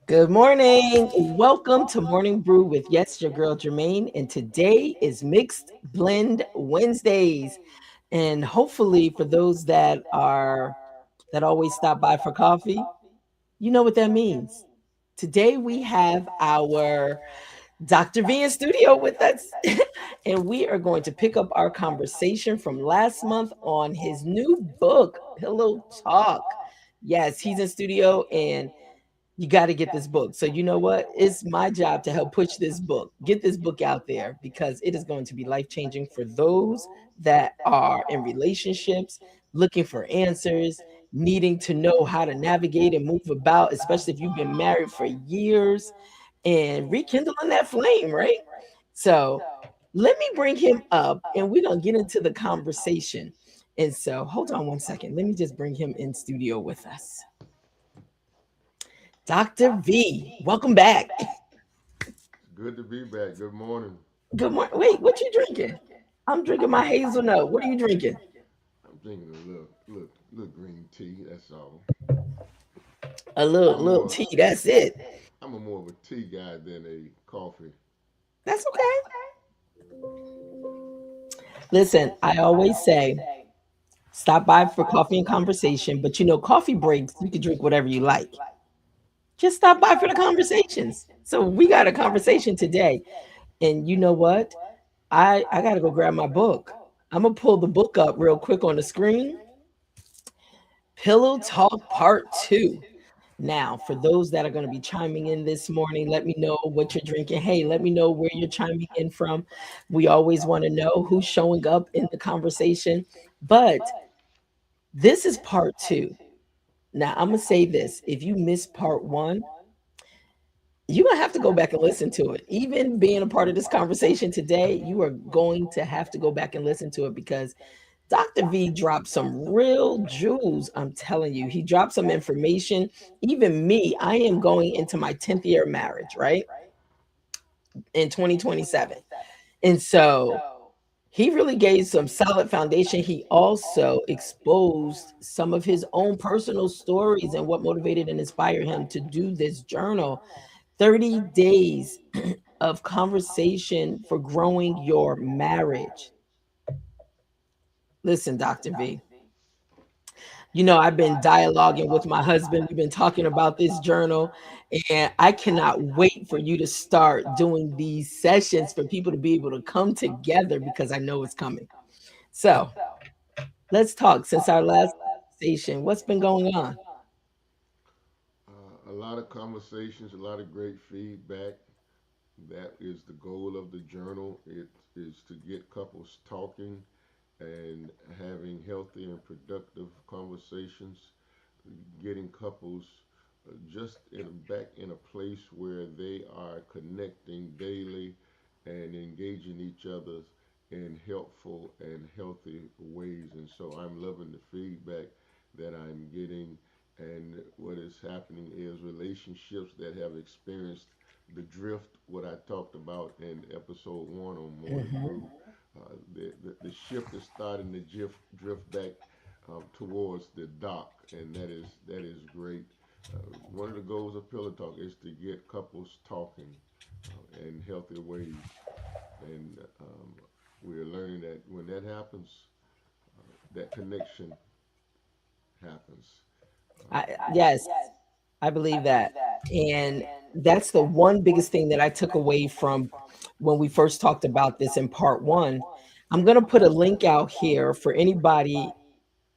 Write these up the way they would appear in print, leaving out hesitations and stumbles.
Good morning. Welcome to Morning Brew with your girl Germaine. And today is Mixed Blend Wednesdays. And hopefully for those that always stop by for coffee, you know what that means. Today we have our Dr. V in studio with us. And we are going to pick up our conversation from last month on his new book, Pillow Talk. Yes, he's in studio and you got to get this book. So you know what? It's my job to help push this book, get this book out there because it is going to be life-changing for those that are in relationships, looking for answers, needing to know how to navigate and move about, especially if you've been married for years and rekindling that flame, right? So let me bring him up and we're going to get into the conversation. And so hold on one second. Let me just bring him in studio with us. Dr. V, welcome back. Good to be back. Good morning. Good morning. Wait, what you drinking? I'm drinking my hazelnut. What are you drinking? I'm drinking a little green tea. That's all. A little tea. That's it. I'm a more of a tea guy than a coffee. That's okay. Listen, I always say, stop by for coffee and conversation. But coffee breaks. You can drink whatever you like. Just stop by for the conversations. So we got a conversation today. And you know what? I got to go grab my book. I'm going to pull the book up real quick on the screen. Pillow Talk Part 2. Now, for those that are going to be chiming in this morning, let me know what you're drinking. Hey, let me know where you're chiming in from. We always want to know who's showing up in the conversation. But this is Part 2. Now, I'm going to say this. If you missed Part 1, you're going to have to go back and listen to it. Even being a part of this conversation today, you are going to have to go back and listen to it because Dr. V dropped some real jewels. I'm telling you, he dropped some information. Even me, I am going into my 10th year of marriage, right? In 2027. And so he really gave some solid foundation. He also exposed some of his own personal stories and what motivated and inspired him to do this journal. 30 days of conversation for growing your marriage. Listen, Dr. V, I've been dialoguing with my husband. We've been talking about this journal, and I cannot wait for you to start doing these sessions for people to be able to come together because I know it's coming. So let's talk. Since our last conversation, what's been going on? A lot of conversations, a lot of great feedback. That is the goal of the journal. It is to get couples talking and having healthy and productive conversations, getting couples back in a place where they are connecting daily and engaging each other in helpful and healthy ways. And so I'm loving the feedback that I'm getting. And what is happening is relationships that have experienced the drift, what I talked about in episode 1 on Morning Brew. The ship is starting to drift back towards the dock, and that is great. One of the goals of Pillow Talk is to get couples talking in healthy ways, and we're learning that when that happens, that connection happens. Yes, I believe that. And that's the one biggest thing that I took away from when we first talked about this in Part 1. I'm going to put a link out here for anybody.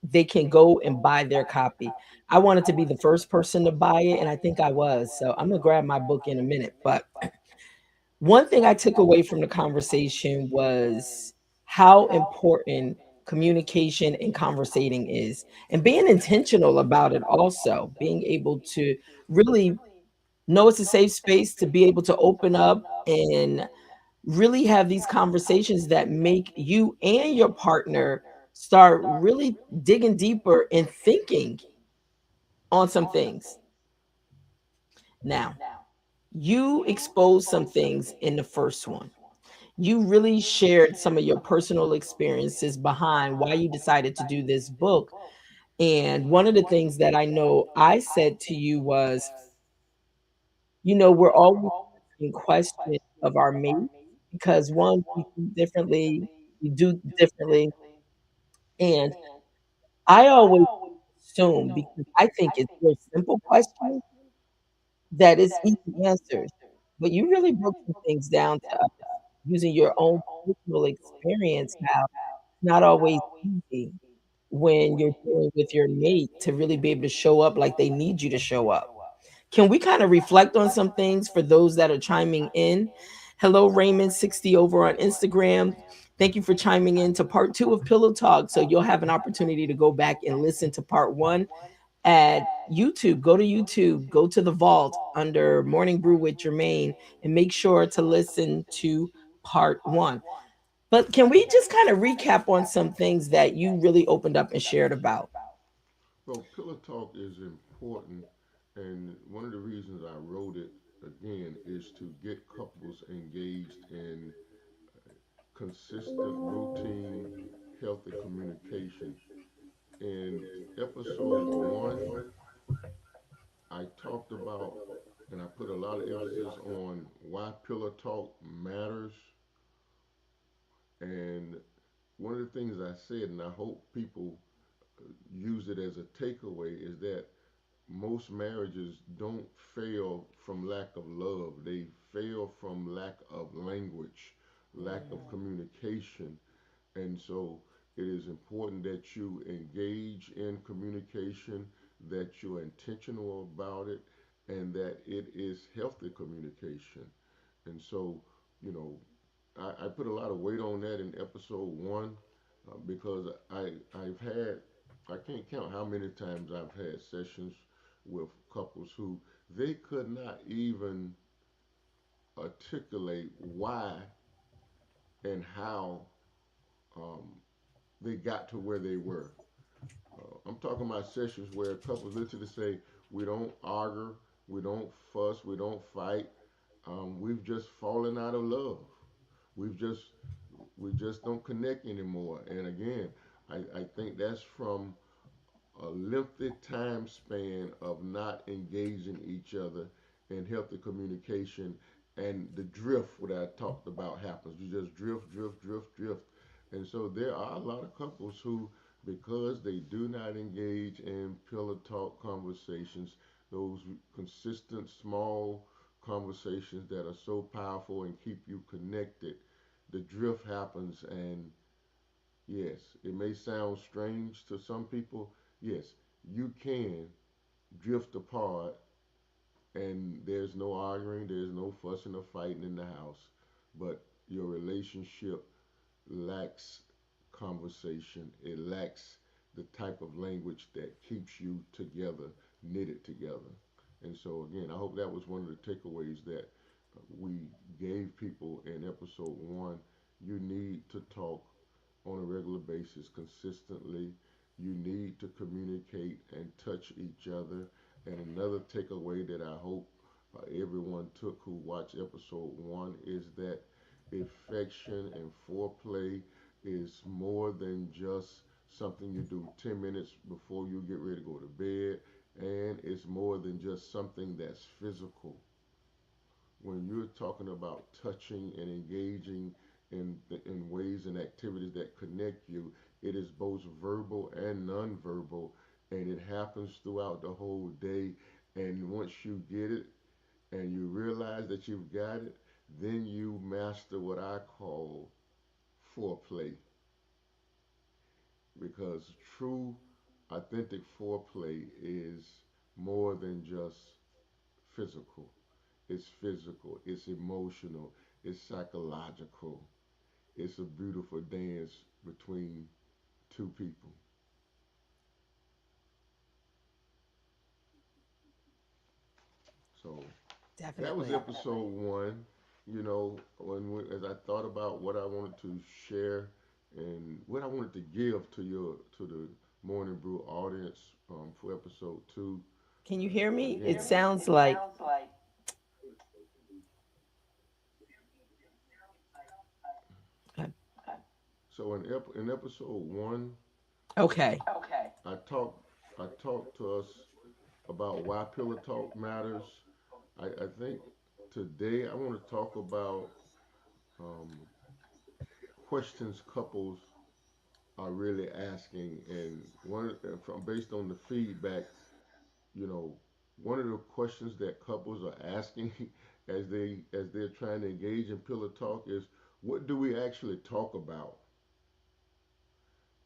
They can go and buy their copy. I wanted to be the first person to buy it, and I think I was. So I'm going to grab my book in a minute. But one thing I took away from the conversation was how important communication and conversating is, and being intentional about it also, being able to really know it's a safe space to be able to open up and really have these conversations that make you and your partner start really digging deeper and thinking on some things. Now, you exposed some things in the first one. You really shared some of your personal experiences behind why you decided to do this book. And one of the things that I know I said to you was, we're always asking questions of our mate because one, we think differently, we do differently. And I always assume, because I think it's very simple questions that is easy answers, but you really broke some things down to us using your own personal experience, how it's not always easy when you're dealing with your mate to really be able to show up like they need you to show up. Can we kind of reflect on some things for those that are chiming in? Hello, Raymond60 over on Instagram. Thank you for chiming in to part two of Pillow Talk. So you'll have an opportunity to go back and listen to part one at YouTube. Go to YouTube, go to the vault under Morning Brew with Germaine, and make sure to listen to part one. But can we just kind of recap on some things that you really opened up and shared about? Well, pillow talk is important, and one of the reasons I wrote it again is to get couples engaged in consistent, routine, healthy communication. In episode one, I talked about and I put a lot of emphasis on why pillow talk matters. And one of the things I said, and I hope people use it as a takeaway, is that most marriages don't fail from lack of love. They fail from lack of language, lack of communication. And so it is important that you engage in communication, that you're intentional about it, and that it is healthy communication. And so, you know, I put a lot of weight on that in episode one because I've had, I can't count how many times I've had sessions with couples who they could not even articulate why and how um, they got to where they were. I'm talking about sessions where couples literally say, we don't argue, we don't fuss, we don't fight. We've just fallen out of love. We've just we just don't connect anymore. And again, I think that's from a lengthy time span of not engaging each other in healthy communication, and the drift what I talked about happens. You just drift. And so there are a lot of couples who, because they do not engage in pillow talk conversations, those consistent small conversations that are so powerful and keep you connected, the drift happens. And yes, it may sound strange to some people. Yes, you can drift apart and there's no arguing, there's no fussing or fighting in the house, but your relationship lacks conversation. It lacks the type of language that keeps you together, knitted together. And so, again, I hope that was one of the takeaways that we gave people in episode one. You need to talk on a regular basis consistently. You need to communicate and touch each other. And another takeaway that I hope everyone took who watched episode one is that affection and foreplay is more than just something you do 10 minutes before you get ready to go to bed, and it's more than just something that's physical. When you're talking about touching and engaging in ways and activities that connect you, it is both verbal and nonverbal, and it happens throughout the whole day. And once you get it and you realize that you've got it, then you master what I call foreplay, because true, authentic foreplay is more than just physical. It's physical, it's emotional, it's psychological. It's a beautiful dance between two people. So that was Definitely. episode one. You know, as I about what I wanted to share and what I wanted to give to the Morning Brew audience for episode two. Can you hear me? Again, It sounds like so in episode one, okay. I talked I talked to us about why pillow talk matters. I think today I want to talk about um, questions couples are really asking, and from based on the feedback, you know, one of the questions that couples are asking as they're trying to engage in pillow talk is, what do we actually talk about,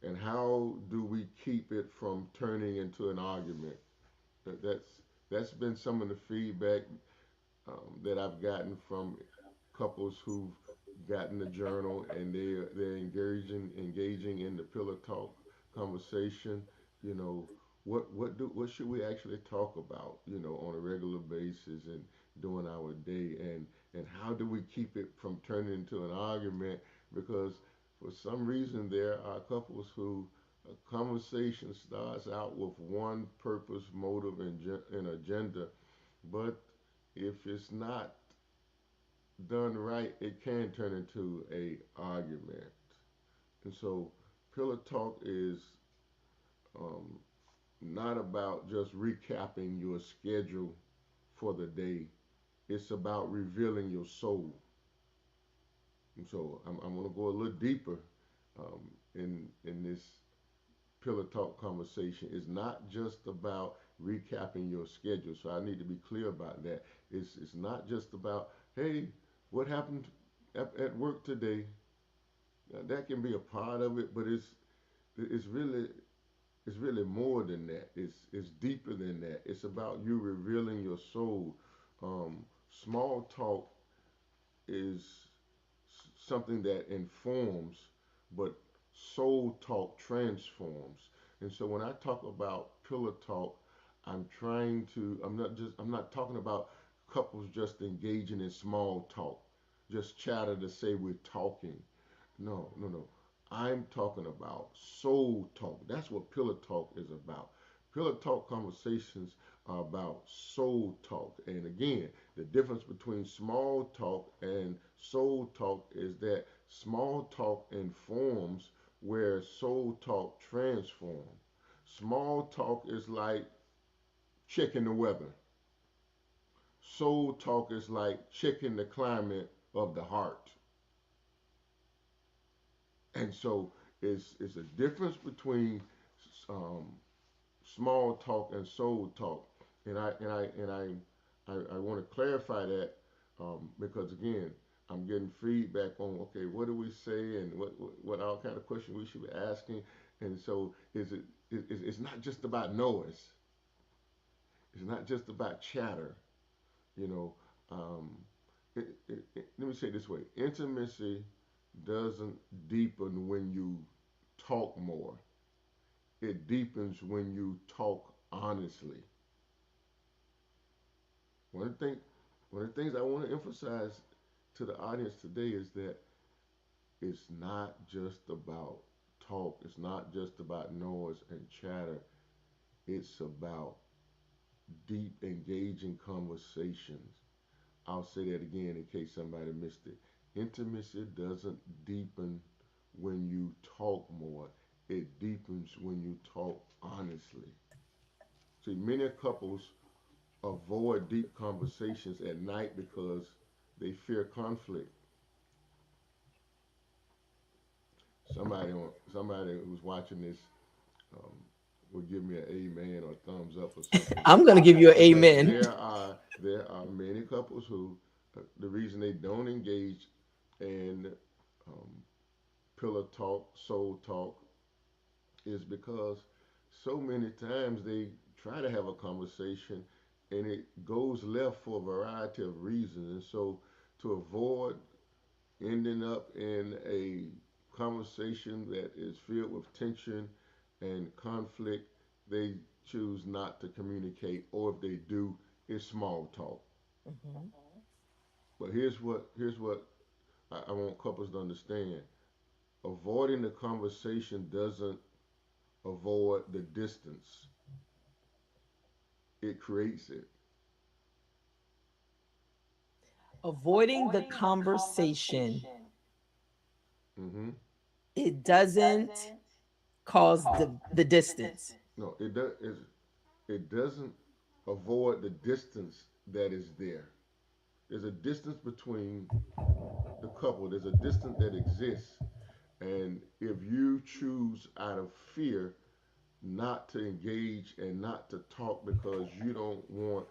and how do we keep it from turning into an argument? That's been some of the feedback that I've gotten from couples who've gotten the journal and they're engaging in the pillow talk conversation. You know, what should we actually talk about? You know, on a regular basis and during our day, and how do we keep it from turning into an argument? Because for some reason there are couples who a conversation starts out with one purpose, motive, and agenda, but if it's not done right, it can turn into a argument. And so, pillow talk is um, not about just recapping your schedule for the day. It's about revealing your soul. And so, I'm going to go a little deeper in this pillow talk conversation. It's not just about recapping your schedule. So I need to be clear about that. It's not just about, hey, what happened at work today. Now, that can be a part of it, but it's really it's really more than that. It's deeper than that. It's about you revealing your soul. Small talk is something that informs, but soul talk transforms. And so when I talk about pillar talk, I'm not talking about couples just engaging in small talk, just chatter to say we're talking. No, no, no. I'm talking about soul talk. That's what pillar talk is about. Pillar talk conversations are about soul talk. And again, the difference between small talk and soul talk is that small talk informs where soul talk transforms. Small talk is like checking the weather. Soul talk is like checking the climate of the heart. And so it's a difference between um, small talk and soul talk. And I want to clarify that because again, I'm getting feedback on, okay, what do we say and what all kind of questions we should be asking. And so it's not just about noise. It's not just about chatter. You know, um, let me say it this way: intimacy doesn't deepen when you talk more. It deepens when you talk honestly. One of the things, one of the things I want to emphasize to the audience today is that it's not just about talk. It's not just about noise and chatter. It's about deep, engaging conversations. I'll say that again in case somebody missed it. Intimacy doesn't deepen when you talk more. It deepens when you talk honestly. See, many couples avoid deep conversations at night because they fear conflict. Somebody who's watching this um, will give me an amen or a thumbs up or something, I'm going to give you an because amen. there are many couples who the reason they don't engage in um, pillow talk, soul talk, is because so many times they try to have a conversation and it goes left for a variety of reasons. And so to avoid ending up in a conversation that is filled with tension and conflict, they choose not to communicate, or if they do, it's small talk. Mhm. But here's what I want couples to understand avoiding the conversation doesn't avoid the distance, it creates it. Avoiding the conversation, Hmm. it doesn't cause the distance. No, it doesn't avoid the distance that is there. There's a distance between the couple, there's a distance that exists. And if you choose out of fear not to engage and not to talk because you don't want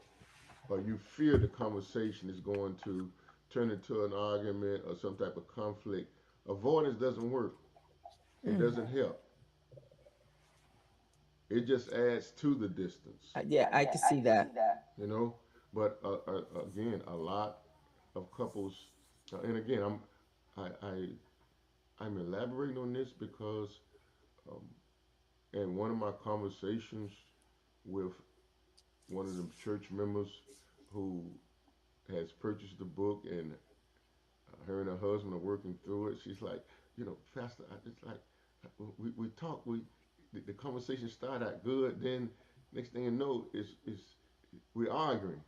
or you fear the conversation is going to turn into an argument or some type of conflict, avoidance doesn't work. It Mm. doesn't help. It just adds to the distance, Yeah, I can see that. you know. But again, a lot of couples, and again, I, I I'm elaborating on this because um, in one of my conversations with one of the church members who has purchased the book and her and her husband are working through it. She's like, Pastor, it's like we talk, the conversation started out good, then next thing you know is we're arguing,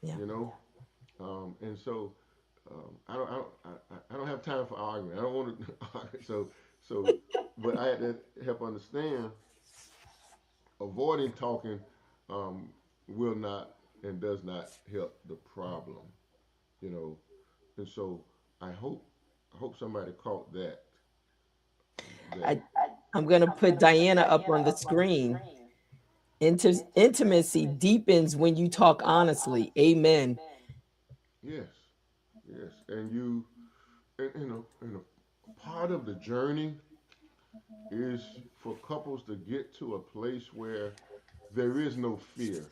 Yeah. you know, and so I don't have time for arguing. I don't want to argue. So, but I had to help understand avoiding talking um, will not and does not help the problem, you know, and so I hope I hope somebody caught that that I I'm gonna put Diana up on the screen. Intimacy deepens when you talk honestly. Amen. yes, yes, and a part of the journey is for couples to get to a place where there is no fear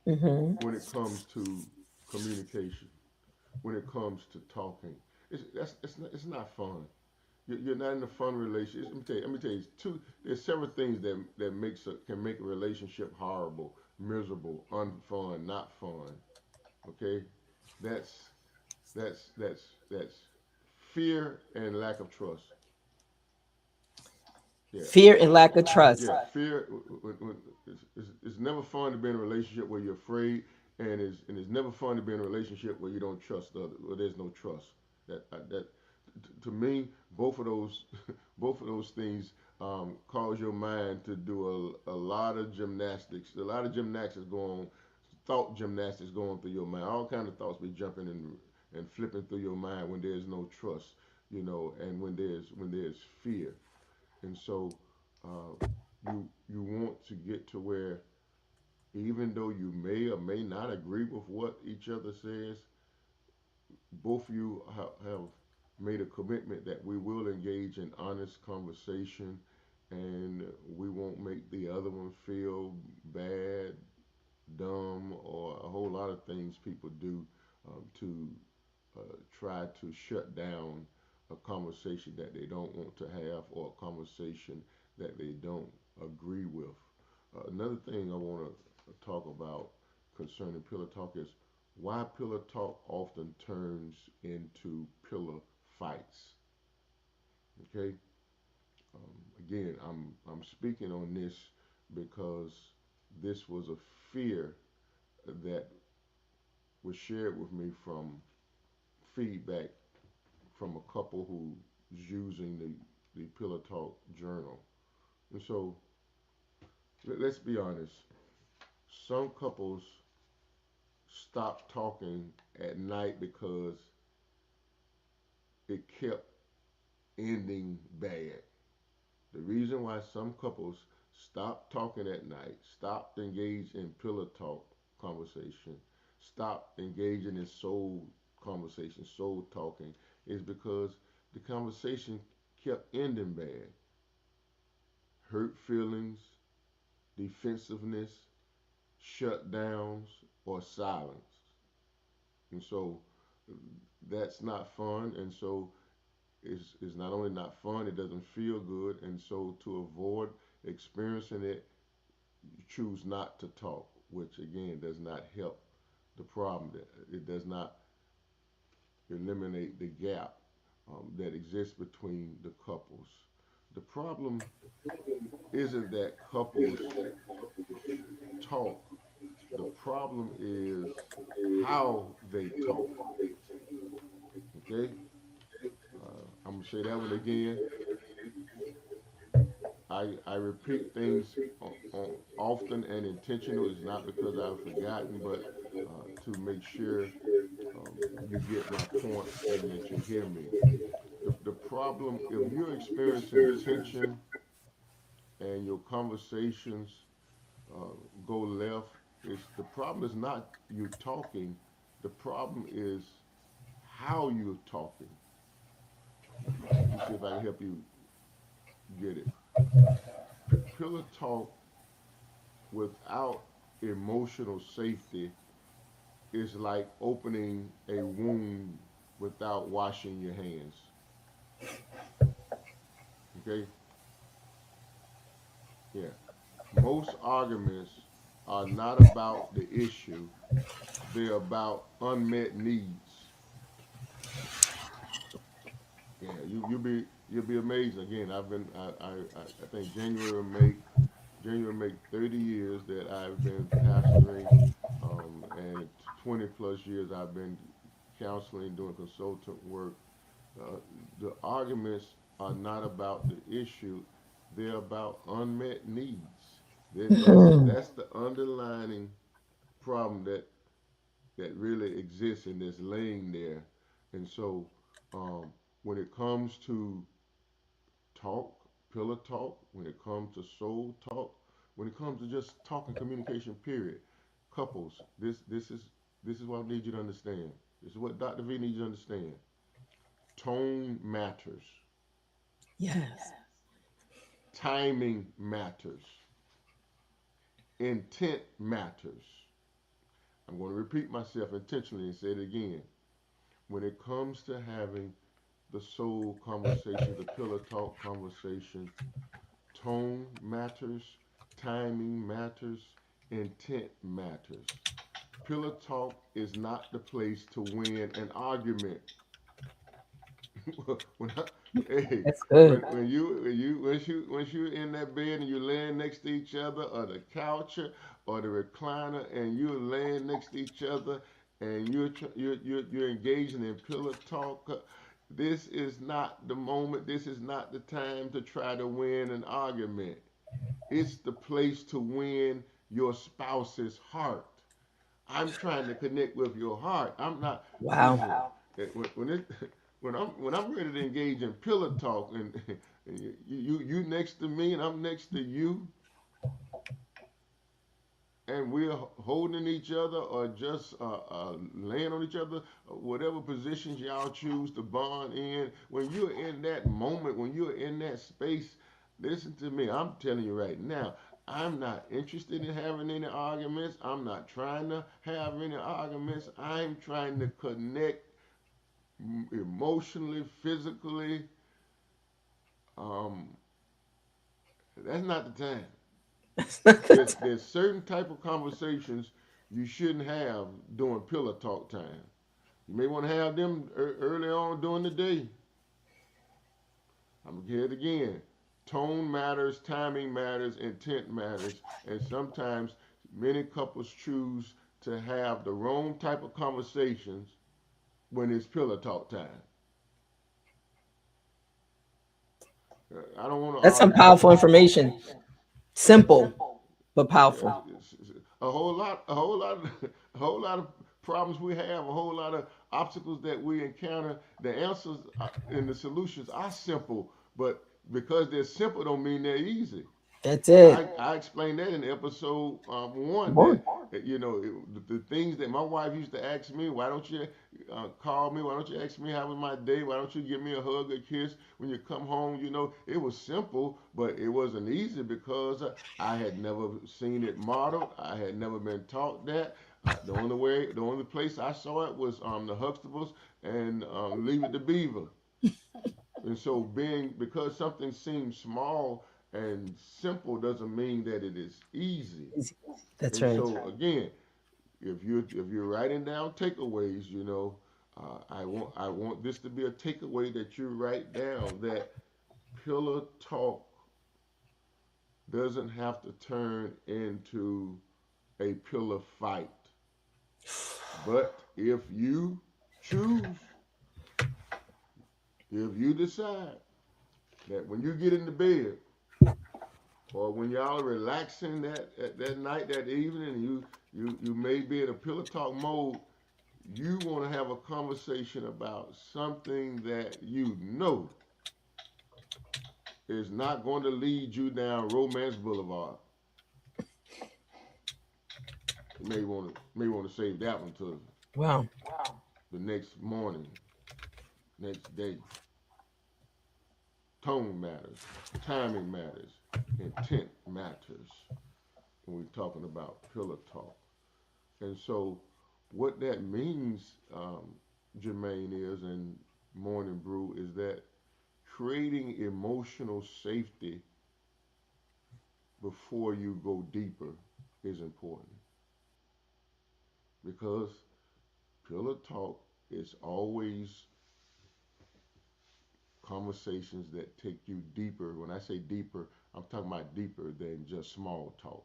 Hmm. when it comes to communication, when it comes to talking. It's not fun. You're not in a fun relationship. Let me tell you, there's several things that can make a relationship horrible, miserable, unfun, not fun. Okay, that's that's fear and lack of trust. Yeah, Fear and lack of trust. yeah, fear. It's never fun to be in a relationship where you're afraid, and it's never fun to be in a relationship where you don't trust the other, where there's no trust. That to me, both of those both of those things cause your mind to do a lot of gymnastics. A lot of gymnastics going, thought gymnastics going through your mind. All kind of thoughts be jumping and flipping through your mind when there's no trust, and when there's fear. And so uh, you want to get to where even though you may or may not agree with what each other says, both of you have made a commitment that we will engage in honest conversation and we won't make the other one feel bad, dumb, or a whole lot of things people do to try to shut down a conversation that they don't want to have or a conversation that they don't agree with. Another thing I want to talk about concerning pillow talk is why pillow talk often turns into pillow fights. Okay, again, I'm speaking on this because this was a fear that was shared with me from feedback from a couple who's using the Pillow Talk journal. And so let's be honest, some couples stop talking at night because it kept ending bad. The reason why some couples stop talking at night, stop engaging in pillow talk conversation, stop engaging in soul conversation, soul talking, is because the conversation kept ending bad. Hurt feelings, defensiveness, shutdowns, or silence. And so that's not fun. And so it's not only not fun, it doesn't feel good. And so to avoid experiencing it, you choose not to talk, which again does not help the problem. It does not eliminate the gap that exists between the couples. The problem isn't that couples talk. The problem is how they talk. Okay, I'm gonna say that one again. I repeat things often and intentional. It's not because I've forgotten, but to make sure you get my point and that you hear me. The problem, if you're experiencing tension and your conversations uh, go left, is the problem is not you talking. The problem is how you're talking. Let me see if I can help you get it. Pillar talk without emotional safety is like opening a wound without washing your hands. Okay? Yeah. Most arguments are not about the issue, they're about unmet needs. Yeah, you'll be amazed. Again, I think January make 30 years that I've been pastoring, and 20 plus years I've been counseling, doing consultant work. Uh, the arguments are not about the issue; they're about unmet needs. That's the underlining problem that really exists and that's laying there. And so, um, when it comes to talk, pillar talk, when it comes to soul talk, when it comes to just talking communication, period, couples, this is what I need you to understand. This is what Dr. V needs you to understand. Tone matters. Yes. Timing matters. Intent matters. I'm going to repeat myself intentionally and say it again. When it comes to having the soul conversation, the pillar talk conversation, tone matters, timing matters, intent matters. Pillar talk is not the place to win an argument. when I, hey, That's good. once you in that bed and you're laying next to each other, or the couch, or the recliner, and you're laying next to each other, and you're engaging in pillar talk. This is not the moment. This is not the time to try to win an argument. It's the place to win your spouse's heart. I'm trying to connect with your heart. I'm not. Wow. Listen, when it when I'm ready to engage in pillow talk, and you next to me and I'm next to you, and we're holding each other or just laying on each other, whatever positions y'all choose to bond in. When you're in that moment, when you're in that space, listen to me. I'm telling you right now. I'm not interested in having any arguments. I'm not trying to have any arguments. I'm trying to connect emotionally, physically. Um, that's not the time. That's not the time. There's certain type of conversations you shouldn't have during pillow talk time. You may want to have them early on during the day. I'm gonna get it again. Tone matters, timing matters, intent matters, and sometimes many couples choose to have the wrong type of conversations when it's pillow talk time. I don't want to That's some argue. powerful information. Simple but Yeah, powerful. a whole lot, a whole lot of problems we have, a whole lot of obstacles that we encounter. The answers and the solutions are simple, but because they're simple, don't mean they're easy. That's it. I explained that in episode one One. that the things that my wife used to ask me, why don't you call me? Why don't you ask me how was my day? Why don't you give me a hug, a kiss when you come home? It was simple, but it wasn't easy because I had never seen it modeled. I had never been taught that. The only place I saw it was the Huxtables and Leave It to Beaver. And so, because something seems small and simple doesn't mean that it is easy. That's And right. so, again, if you're writing down takeaways, I want this to be a takeaway that you write down that pillow talk doesn't have to turn into a pillow fight. But choose, if you decide that when you get into bed or when y'all are relaxing that night, that evening, and you may be in a pillow talk mode, you want to have a conversation about something that you know is not going to lead you down Romance Boulevard. You may want to save that one to Well, the next morning, next day. Tone matters, timing matters, intent matters when we're talking about pillow talk. And so, what that means, Germaine, is and Morning Brew is that creating emotional safety before you go deeper is important because pillow talk is always conversations that take you deeper. When I say deeper, I'm talking about deeper than just small talk.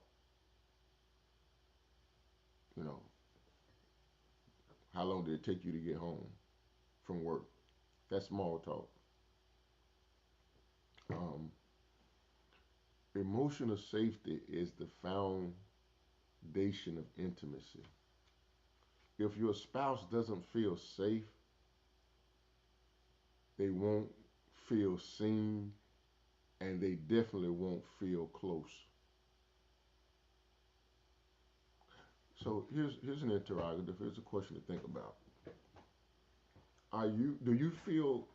You know, how long did it take you to get home from work? That's small talk. Um, Emotional safety is the foundation of intimacy. If your spouse doesn't feel safe, they won't feel seen and they definitely won't feel close. So here's an interrogative. Here's a question to think about. Do you feel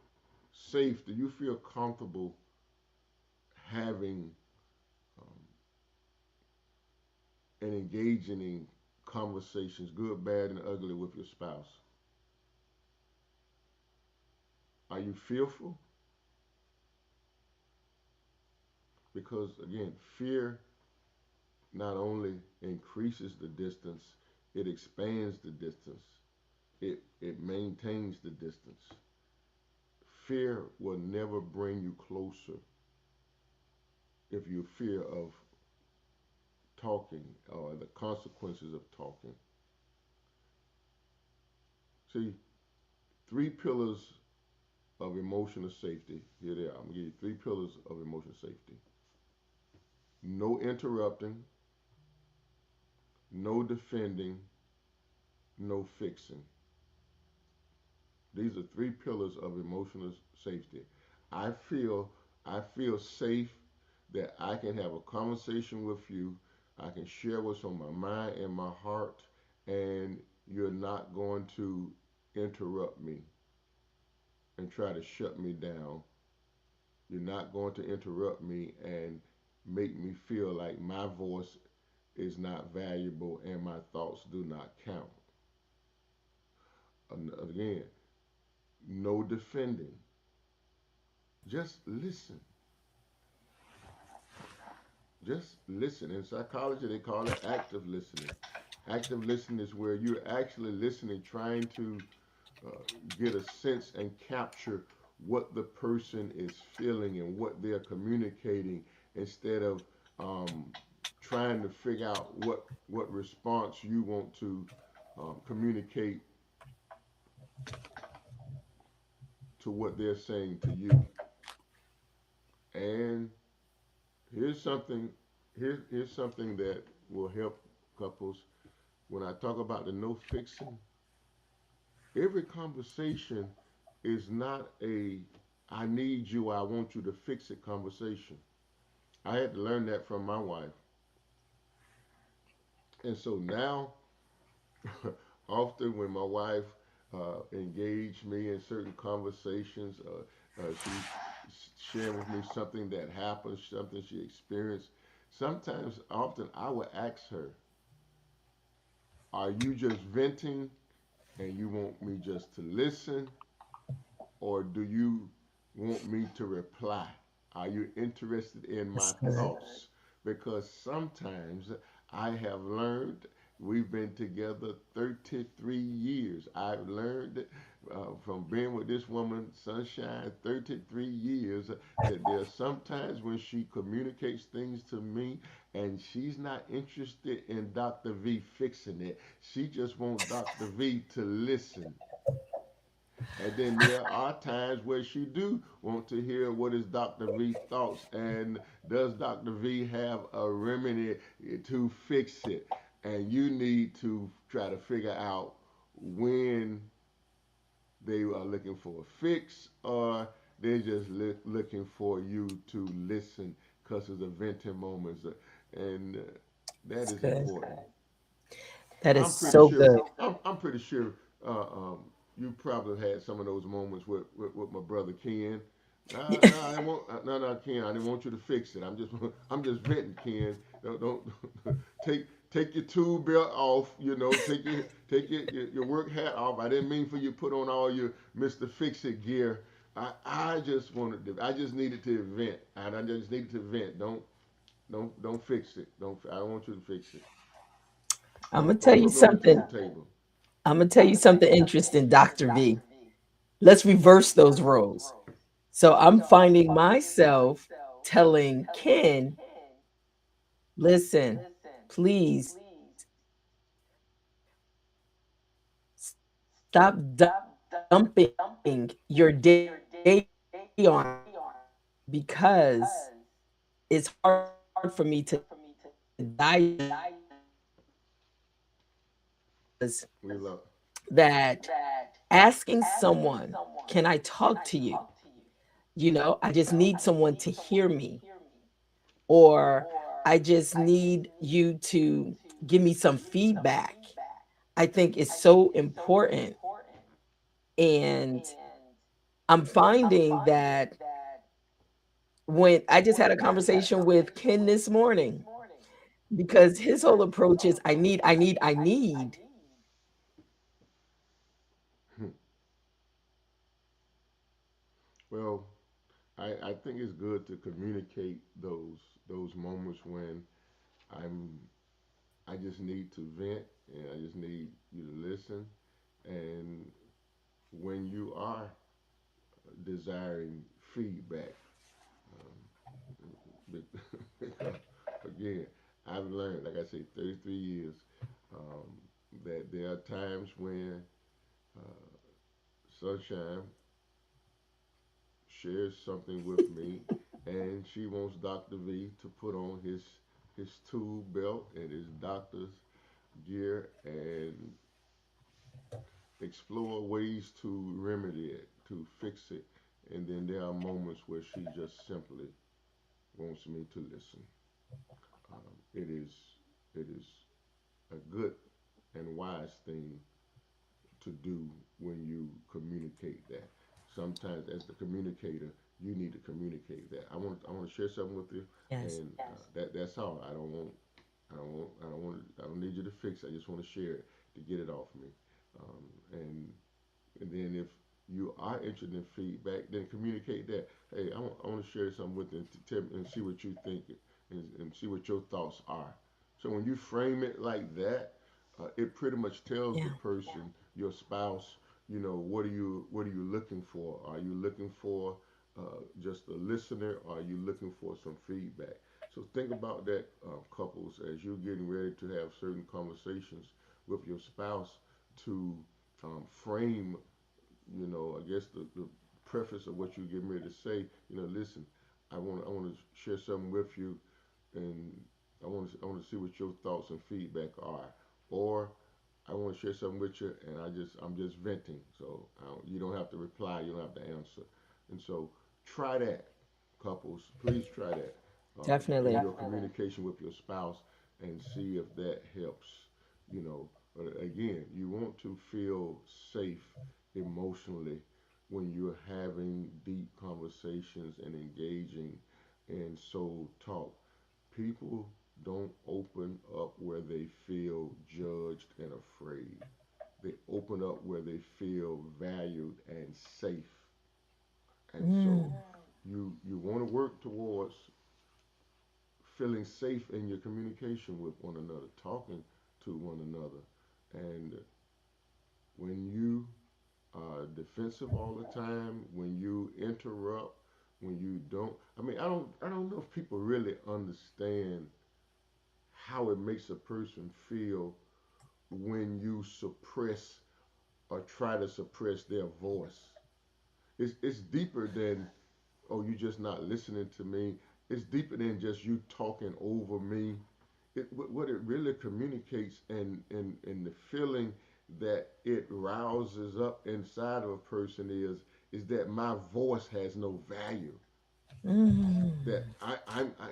safe? Do you feel comfortable having um, and engaging in conversations, good, bad, and ugly, with your spouse? Are you fearful? Because again, fear not only increases the distance, it expands the distance. It maintains the distance. Fear will never bring you closer if you fear of talking or the consequences of talking. See, three pillars of emotional safety. Here they are. I'm gonna give you three pillars of emotional safety. No interrupting, no defending, no fixing. These are three pillars of emotional safety. I feel I feel safe that I can have a conversation with you. I can share what's on my mind and my heart, and you're not going to interrupt me and try to shut me down. You're not going to interrupt me and make me feel like my voice is not valuable and my thoughts do not count. Again, no defending. Just listen. Just listen. In psychology, they call it active listening. Active listening is where you're actually listening, trying to uh, get a sense and capture what the person is feeling and what they're communicating instead of um, trying to figure out what response you want to communicate to what they're saying to you. And here's something here's something that will help couples. When I talk about the no fixing, every conversation is not a I need you, I want you to fix it conversation. I had to learn that from my wife. And so now, often when my wife engaged me in certain conversations, she's sharing with me something that happened, something she experienced. Sometimes, often, I would ask her, are you just venting and you want me just to listen? Or do you want me to reply? Are you interested in my that's good. thoughts? Because sometimes I have learned, We've been together 33 years. I've learned from being with this woman, Sunshine, 33 years, that there are sometimes when she communicates things to me and she's not interested in Dr. V fixing it. She just wants Dr. V to listen. And then there are times where she do want to hear what is Dr. V thoughts and does Dr. V have a remedy to fix it? And you need to try to figure out when they are looking for a fix or they're just looking for you to listen because it's a venting moments. And that That's is good. important. That is I'm pretty so sure. good. I'm pretty sure uh, um, you probably had some of those moments with my brother Ken. I didn't want. No, Ken. I didn't want you to fix it. I'm just venting, Ken. Don't take your tool belt off. You know, take your work hat off. I didn't mean for you to put on all your Mister Fix It gear. I just wanted to. I just needed to vent, and I just needed to vent. Don't fix it. I don't want you to fix it. I'm gonna tell Don't you put me on the something. tool table. I'm gonna tell you something interesting, Dr. V. Let's reverse those roles. So I'm finding myself telling Ken, listen, please stop dumping your day on me because it's hard for me to digest because We love. that asking someone, can I talk to you? I just need someone to hear me, or I just need you to give me some feedback. I think is so important. And I'm finding that when I just had a conversation with Ken this morning, because his whole approach is I need. Well, I think it's good to communicate those moments when I'm I just need to vent and I just need you to listen. And when you are desiring feedback, because again, I've learned, like I say, 33 years, um, that there are times when uh, Sunshine shares something with me, and she wants Dr. V to put on his tool belt and his doctor's gear and explore ways to remedy it, to fix it. And then there are moments where she just simply wants me to listen. It is a good and wise thing to do when you communicate that. Sometimes, as the communicator, you need to communicate that. I want to share something with you, Yes. and that's all. I don't need you to fix it. I just want to share it to get it off me. And then if you are interested in feedback, then communicate that. Hey, I want to share something with you and see what you think and see what your thoughts are. So when you frame it like that, it pretty much tells the Yeah. person, your spouse, what are you looking for? Are you looking for just a listener? Or are you looking for some feedback? So think about that, couples, as you're getting ready to have certain conversations with your spouse to frame, I guess the preface of what you're getting ready to say. Listen, I want to share something with you, and I want to see what your thoughts and feedback are, or I want to share something with you, and I'm just venting. So you don't have to reply, you don't have to answer, and so try that, couples. Please try that in Definitely. your communication with your spouse, and see if that helps. But again, you want to feel safe emotionally when you're having deep conversations and engaging in soul talk. People don't open up where they feel judged and afraid. They open up where they feel valued and safe. And so Mm, you want to work towards feeling safe in your communication with one another, talking to one another. And when you are defensive all the time, when you interrupt, when you don't, I don't know if people really understand how it makes a person feel when you suppress or try to suppress their voice. It's deeper than, oh, you just not listening to me. It's deeper than just you talking over me. What it really communicates, and the feeling that it rouses up inside of a person is that my voice has no value. Mm. That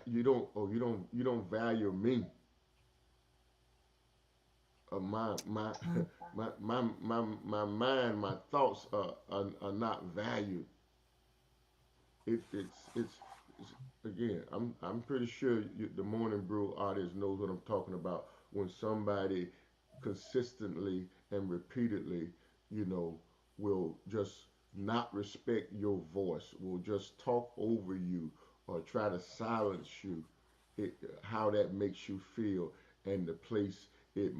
you don't, oh, you don't value me, or my mind, my thoughts are not valued. It's again. I'm pretty sure the Morning Brew audience knows what I'm talking about when somebody consistently and repeatedly, you know, will just not respect your voice, will just talk over you or try to silence you. How that makes you feel, and the place it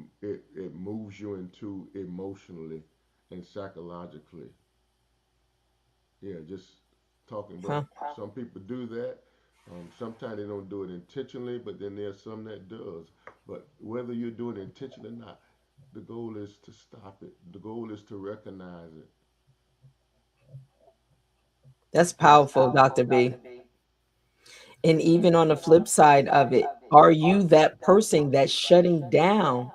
moves you into emotionally and psychologically. Yeah, just talking. But Huh. some people do that. Sometimes they don't do it intentionally, but then there's some that does. But whether you're doing it intentionally or not, the goal is to stop it. The goal is to recognize it. That's That's powerful, Dr. B. And even on the flip side of it, are you that person that's shutting down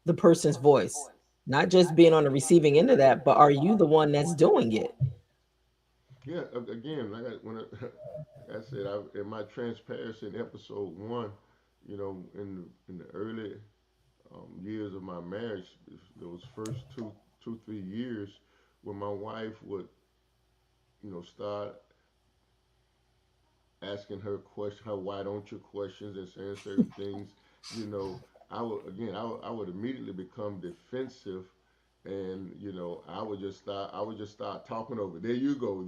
the person's voice? Not just being on the receiving end of that, but are you the one that's doing it? yeah. Again, like like I said, in my transparency in episode one, in the early years of my marriage, those first 3 years, when my wife would, start asking her why don't you questions and saying certain things, you know, I would immediately become defensive, and I would just start talking over. There you go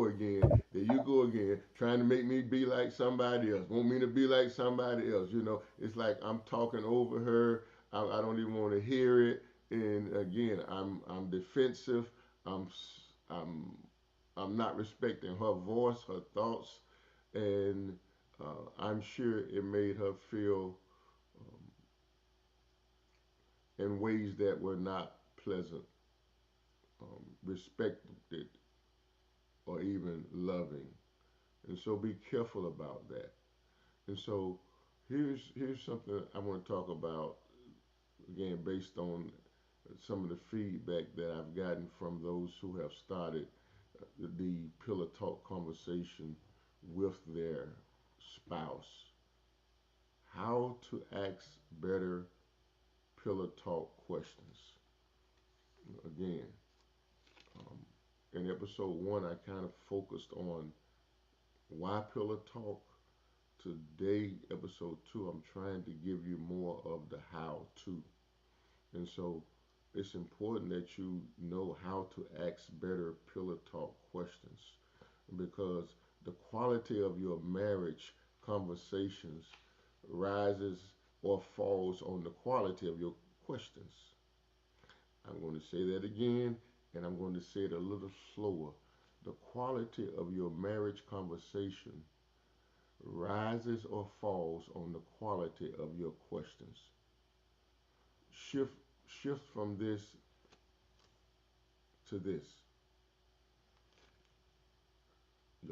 again, there you go again, trying to make me be like somebody else, want me to be like somebody else. It's like I'm talking over her. I don't even want to hear it, and again, I'm defensive. I'm I'm I'm not respecting her voice, her thoughts, and I'm sure it made her feel in ways that were not pleasant, respected, or even loving. And so be careful about that. And so here's something I want to talk about, again, based on some of the feedback that I've gotten from those who have started the pillow talk conversation with their spouse. How to ask better pillow talk questions. Again, um, in episode one, I kind of focused on why pillow talk. Today, episode two, I'm trying to give you more of the how to. And so it's important that you know how to ask better pillow talk questions, because the quality of your marriage conversations rises or falls on the quality of your questions. I'm going to say that again, and I'm going to say it a little slower. The quality of your marriage conversation rises or falls on the quality of your questions. Shift shift from this to this.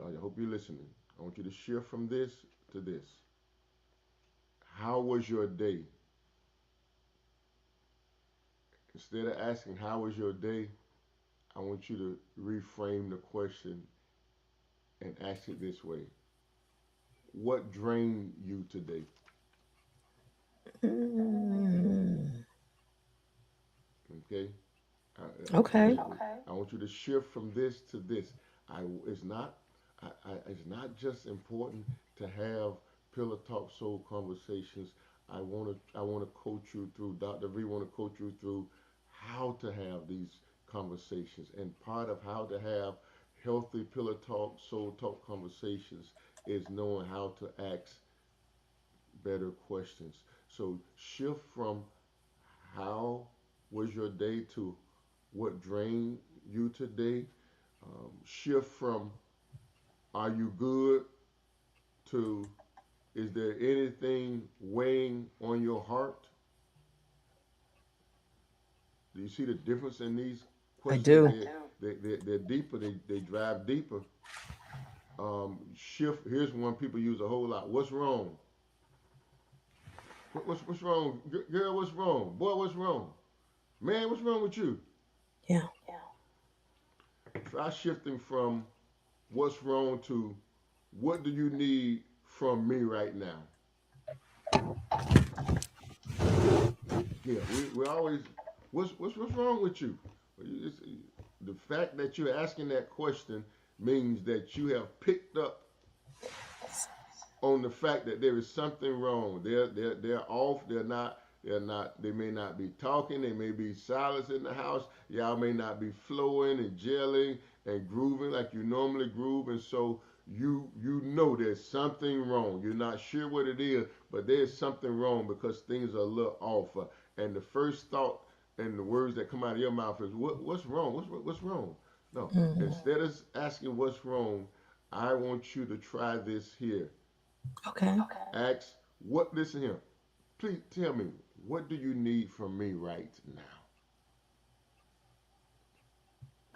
I hope you're listening. I want you to shift from this to this. How was your day? Instead of asking how was your day, I want you to reframe the question and ask it this way. What drained you today? Mm. Okay? Okay. Again, I want you to shift from this to this. It's not. It's not just important to have pillow talk soul conversations. I want to coach you through. Dr. V want to coach you through how to have these conversations. And part of how to have healthy pillow talk soul talk conversations is knowing how to ask better questions. So shift from how was your day to what drained you today. Shift from are you good to is there anything weighing on your heart? Do you see the difference in these I questions? do. They're deeper, they drive deeper. Shift, here's one people use a whole lot. What's wrong? What's wrong? Girl, what's wrong? Boy, what's wrong? Man, what's wrong with you? Yeah. Try shifting from what's wrong to what do you need from me right now? Yeah, we always what's wrong with you? The fact that you're asking that question means that you have picked up on the fact that there is something wrong. They're off. They're not. They may not be talking. They may be silence in the house. Y'all may not be flowing and gelling and grooving like you normally groove. And so you know there's something wrong. You're not sure what it is, but there's something wrong because things are a little off. And the first thought and the words that come out of your mouth is what's wrong? What's wrong? No. Mm. Instead of asking what's wrong, I want you to try this here. Okay. Ask what, listen here. Please tell me, what do you need from me right now?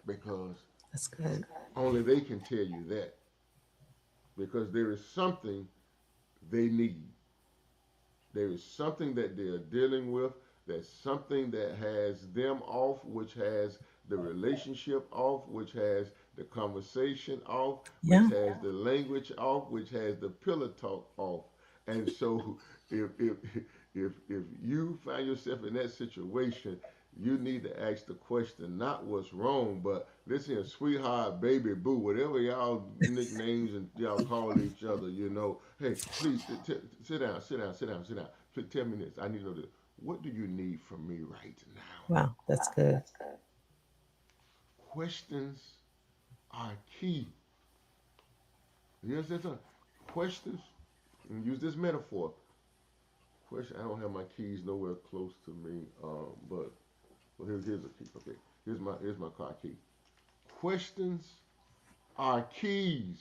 Because That's good. only they can tell you that. Because there is something they need. There is something that they're dealing with. There's something that has them off, which has the relationship off, which has the conversation off, which Yeah. has the language off, which has the pillow talk off. And so if you find yourself in that situation, you need to ask the question not what's wrong, but listen, sweetheart, baby, boo, whatever y'all nicknames and y'all call each other, Hey, please sit down, sit down, sit down, sit down. Please tell me this. I need to know this. What do you need from me right now? Wow, that's good. Questions are key. You understand something? Questions, and use this metaphor. Question. I don't have my keys nowhere close to me, but well, here's a key. Okay, here's my car key. Questions are keys.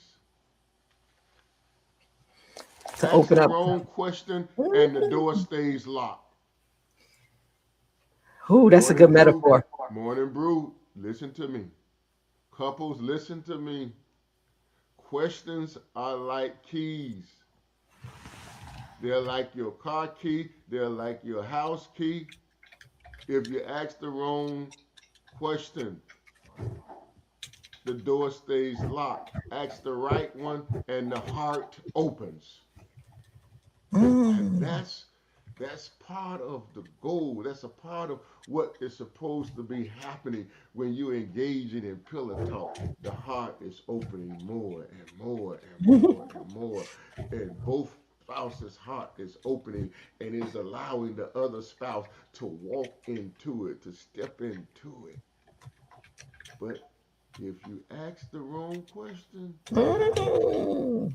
To Ask open the up. wrong question, and the door Mm. stays locked. Ooh, that's a Morning, good Brew. metaphor. Morning, Brew. Listen to me. Couples, listen to me. Questions are like keys. They're like your car key. They're like your house key. If you ask the wrong question, the door stays locked. Ask the right one, and the heart opens. And Mm. that's part of the goal. That's a part of what is supposed to be happening when you're engaging in pillar talk. The heart is opening more and more and more and more. And both spouses' heart is opening and is allowing the other spouse to walk into it, to step into it. But if you ask the wrong question, Mm.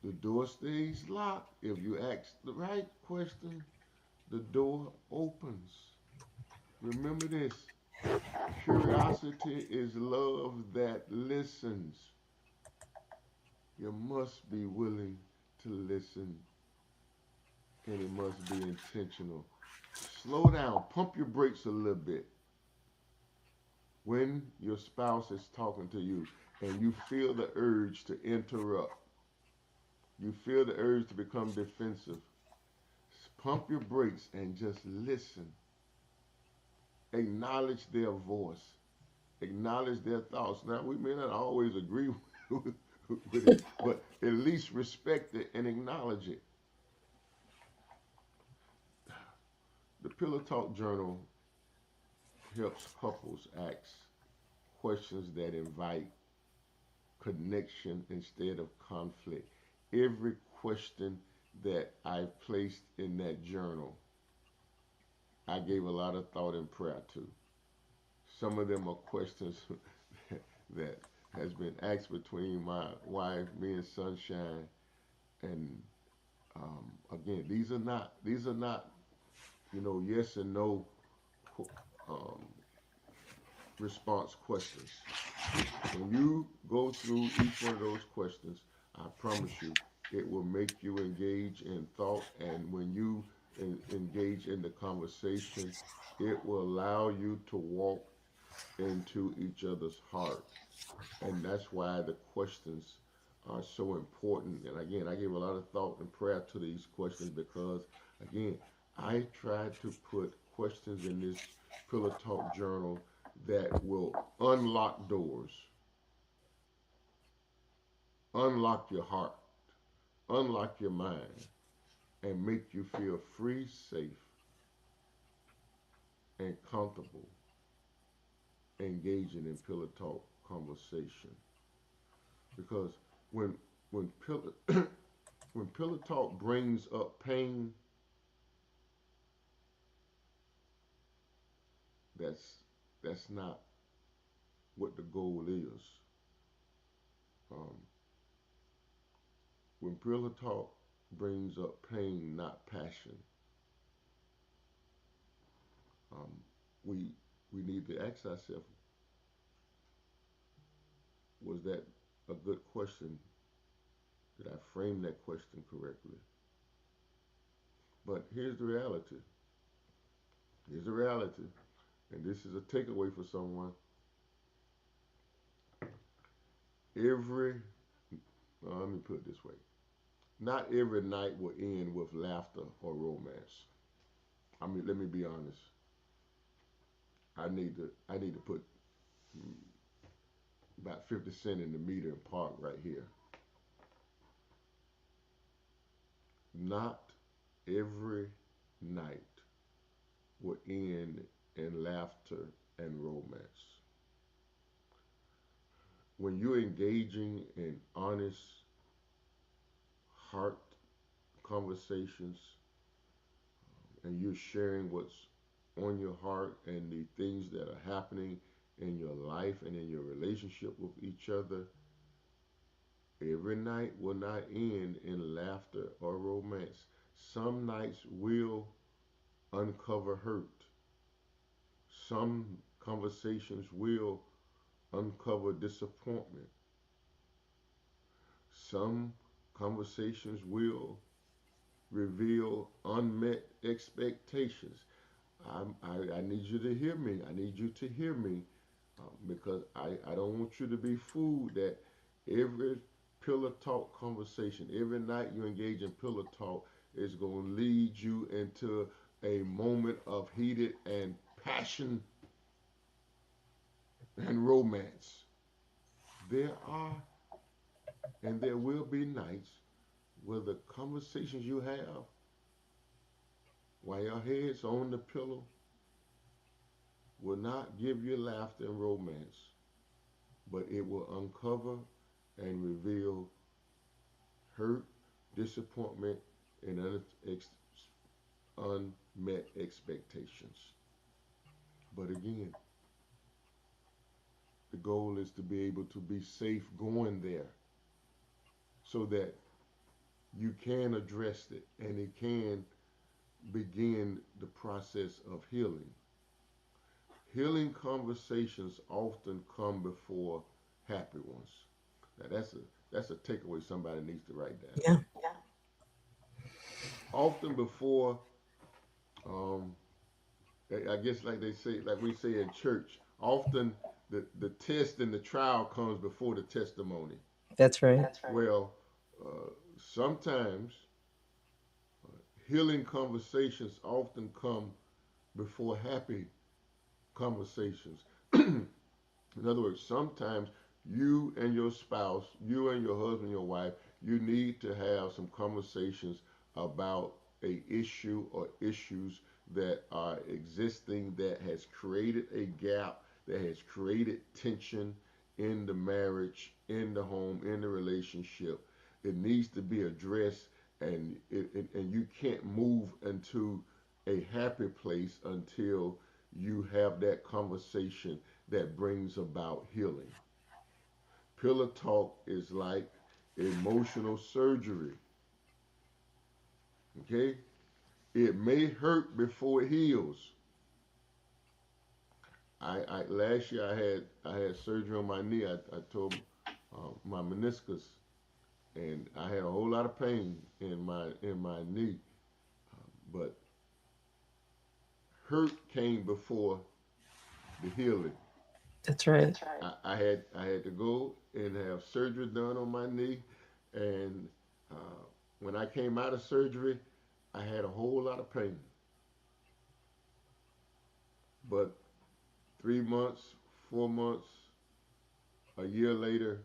the door stays locked. If you ask the right question, the door opens. Remember this, curiosity is love that listens. You must be willing to listen, and it must be intentional. Slow down, pump your brakes a little bit. When your spouse is talking to you and you feel the urge to interrupt, you feel the urge to become defensive, pump your brakes and just listen. Acknowledge their voice, acknowledge their thoughts. Now, we may not always agree with it, but at least respect it and acknowledge it. The Pillow Talk Journal helps couples ask questions that invite connection instead of conflict. Every question that I placed in that journal, I gave a lot of thought and prayer to. Some of them are questions that has been asked between my wife, me and Sunshine, and again, these are not yes and no um, response questions. When you go through each one of those questions, I promise you, it will make you engage in thought. And when you engage in the conversation, it will allow you to walk into each other's heart. And that's why the questions are so important. And again, I give a lot of thought and prayer to these questions because, again, I try to put questions in this Pillow Talk journal that will unlock doors, unlock your heart, unlock your mind, and make you feel free, safe, and comfortable engaging in Pillow Talk conversation. Because when when Pillow when Pillow Talk brings up pain, that's that's not what the goal is. Um, when Pillow Talk brings up pain, not passion, um, we we need to ask ourselves: was that a good question? Did I frame that question correctly? But here's the reality. Here's the reality, and this is a takeaway for someone. Every let me put it this way: not every night will end with laughter or romance. I mean, let me be honest. I need to put about 50 cents in the meter and park right here. Not every night will end in laughter and romance. When you're engaging in honest, heart conversations and you're sharing what's on your heart and the things that are happening in your life and in your relationship with each other, every night will not end in laughter or romance. Some nights will uncover hurt. Some conversations will uncover disappointment. Some conversations will reveal unmet expectations. I need you to hear me. I need you to hear me because I don't want you to be fooled that every pillar talk conversation, every night you engage in pillar talk is going to lead you into a moment of heated and passion and romance. There are and there will be nights where the conversations you have while your head's on the pillow will not give you laughter and romance, but it will uncover and reveal hurt, disappointment, and unmet expectations. But again, the goal is to be able to be safe going there so that you can address it and it can begin the process of healing. Healing conversations often come before happy ones. Now that's a takeaway somebody needs to write down. Yeah, Often before, um, I guess like they say, like we say in church, often the test and the trial comes before the testimony. that's right. Well, sometimes healing conversations often come before happy conversations. In other words, sometimes you and your spouse, you and your husband, your wife, you need to have some conversations about a issue or issues that are existing that has created a gap, that has created tension in the marriage, in the home, in the relationship. It needs to be addressed, and you can't move into a happy place until you have that conversation that brings about healing. Pillow talk is like emotional surgery. Okay? It may hurt before it heals. I last year I had surgery on my knee. I tore my meniscus, and I had a whole lot of pain in my knee. But hurt came before the healing. That's right. I had to go and have surgery done on my knee, and when I came out of surgery, I had a whole lot of pain. But 3 months, 4 months, a year later,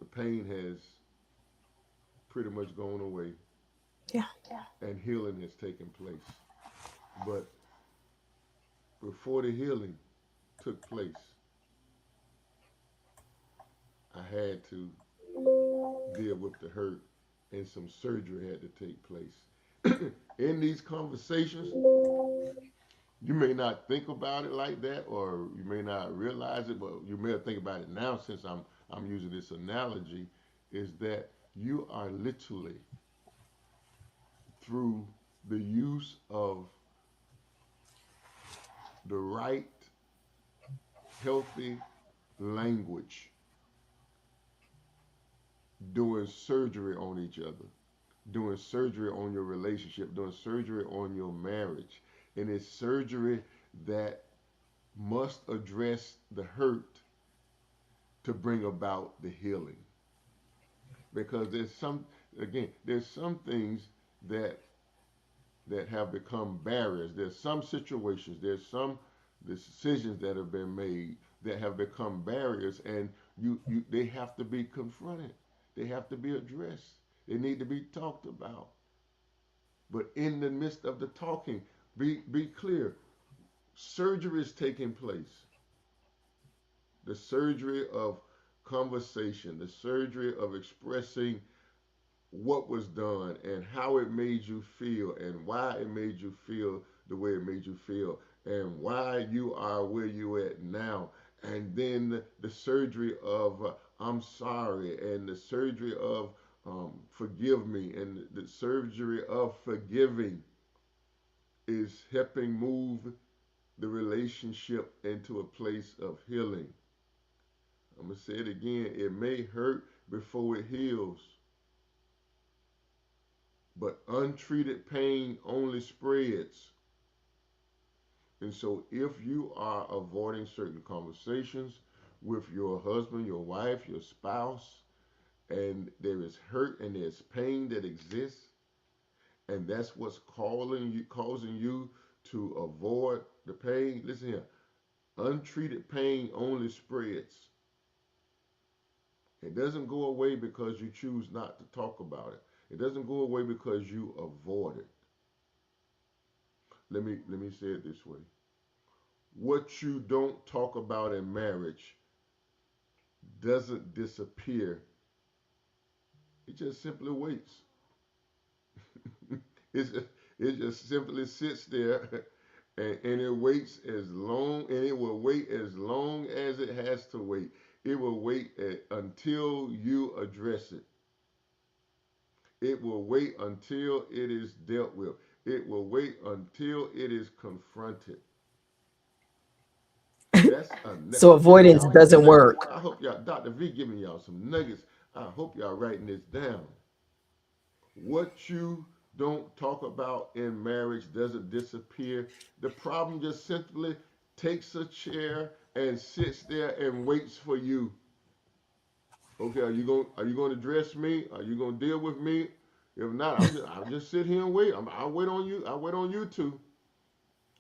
the pain has pretty much gone away, Yeah. and healing has taken place. But before the healing took place, I had to deal with the hurt, and some surgery had to take place. In these conversations, you may not think about it like that, or you may not realize it, but you may think about it now since I'm using this analogy, is that you are literally through the use of the right healthy language doing surgery on each other, doing surgery on your relationship, doing surgery on your marriage. And it's surgery that must address the hurt to bring about the healing. Because there's some things that have become barriers. There's some situations, there's some decisions that have been made that have become barriers, and they have to be confronted. They have to be addressed. They need to be talked about. But in the midst of the talking, be clear. Surgery is taking place. The surgery of conversation, the surgery of expressing what was done and how it made you feel and why it made you feel the way it made you feel and why you are where you at now. And then the surgery of I'm sorry, and the surgery of forgive me, and the surgery of forgiving is helping move the relationship into a place of healing. I'm going to say it again. It may hurt before it heals, but untreated pain only spreads. And so, if you are avoiding certain conversations with your husband, your wife, your spouse, and there is hurt and there's pain that exists, and that's what's causing you to avoid the pain, listen here. Untreated pain only spreads. It doesn't go away because you choose not to talk about it. It doesn't go away because you avoid it. Let me say it this way. What you don't talk about in marriage doesn't disappear. It just simply waits. It's just, it just simply sits there, and it waits as long, and it will wait as long as it has to wait. It will wait until you address it. It will wait until it is dealt with. It will wait until it is confronted. That's So I'm giving avoidance y'all doesn't nuggets. work. I hope y'all, Dr. V, giving y'all some nuggets. I hope y'all writing this down. What you don't talk about in marriage doesn't disappear. The problem just simply takes a chair and sits there and waits for you. Okay, are you going to address me? Are you going to deal with me? If not, I'll just sit here and wait. I'll wait on you. I'll wait on you two.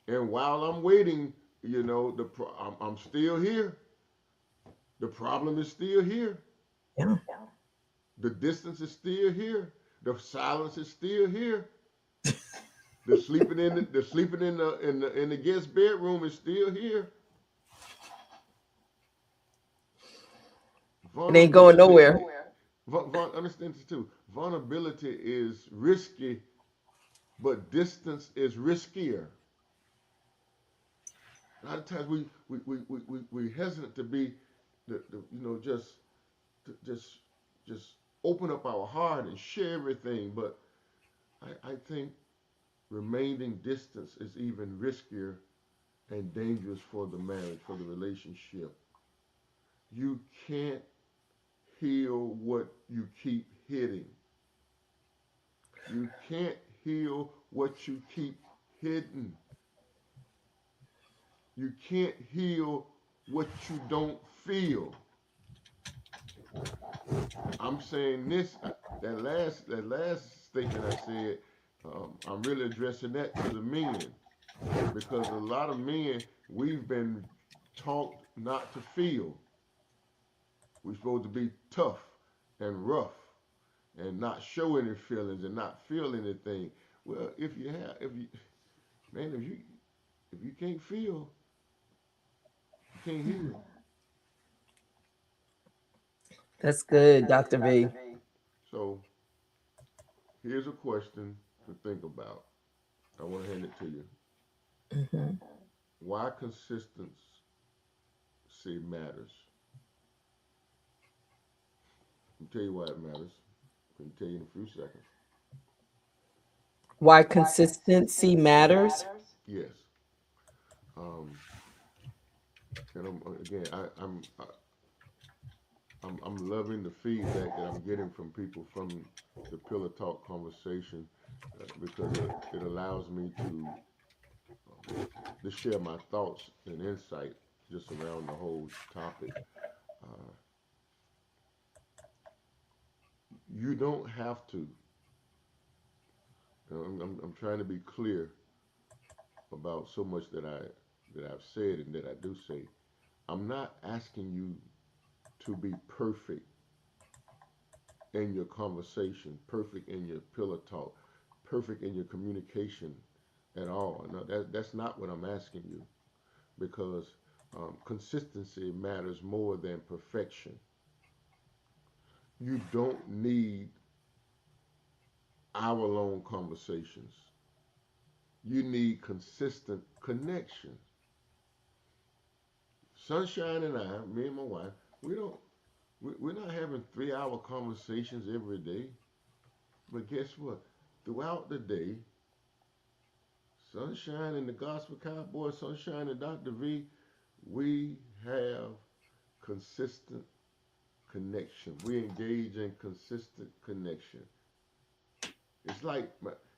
And while I'm waiting, I'm still here. The problem is still here. Yeah. The distance is still here. The silence is still here. The sleeping in the guest bedroom is still here. It ain't going Vulnerability. nowhere. Understand this too. Vulnerability is risky, but distance is riskier. A lot of times we hesitant to be just just open up our heart and share everything, but I think remaining distance is even riskier and dangerous for the marriage, for the relationship. You can't heal what you keep hitting. You can't heal what you keep hidden. You can't heal what you don't feel. I'm saying this. That last statement I said. I'm really addressing that to the men because a lot of men we've been taught not to feel. We're supposed to be tough and rough and not show any feelings and not feel anything. Well, if you, man, if you can't feel, you can't heal. That's good, Dr. V. So here's a question to think about. I want to hand it to you. Hmm. Why consistency matters? I'll tell you why it matters. I can tell you in a few seconds. Why consistency matters? Yes. Um, and again, I'm loving the feedback that I'm getting from people from the Pillar Talk conversation because it allows me um, to share my thoughts and insight just around the whole topic. Uh, you don't have to. I'm trying to be clear about so much that I've said and that I do say. I'm not asking you to be perfect in your conversation, perfect in your pillar talk, perfect in your communication at all. No, that's not what I'm asking you because consistency matters more than perfection. You don't need hour long conversations. You need consistent connections. Sunshine and I, me and my wife, we don't, we're not having 3 hour conversations every day. But guess what? Throughout the day, Sunshine and the Gospel Cowboy, Sunshine and Dr. V, we have consistent connection. We engage in consistent connection. It's like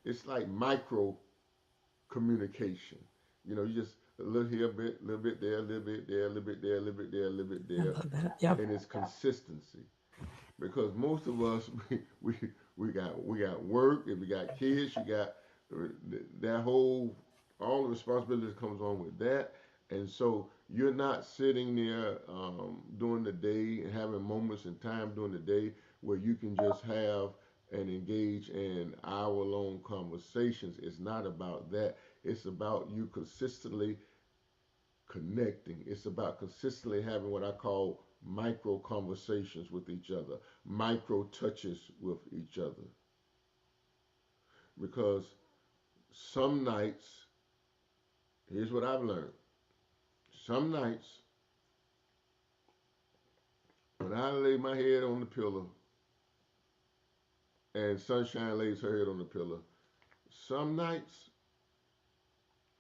it's like micro communication. You know, you just a little here, a bit, a little bit there, a little bit there, a little bit there, a little bit there, a little bit I there, love that. Yep. and it's consistency. Because most of us we got work and we got kids. You got that whole all the responsibilities comes on with that, and so you're not sitting there during the day and having moments in time during the day where you can just have and engage in hour-long conversations. It's not about that. It's about you consistently connecting. It's about consistently having what I call micro conversations with each other, micro touches with each other. Because some nights, here's what I've learned. Some nights, when I lay my head on the pillow and Sunshine lays her head on the pillow, some nights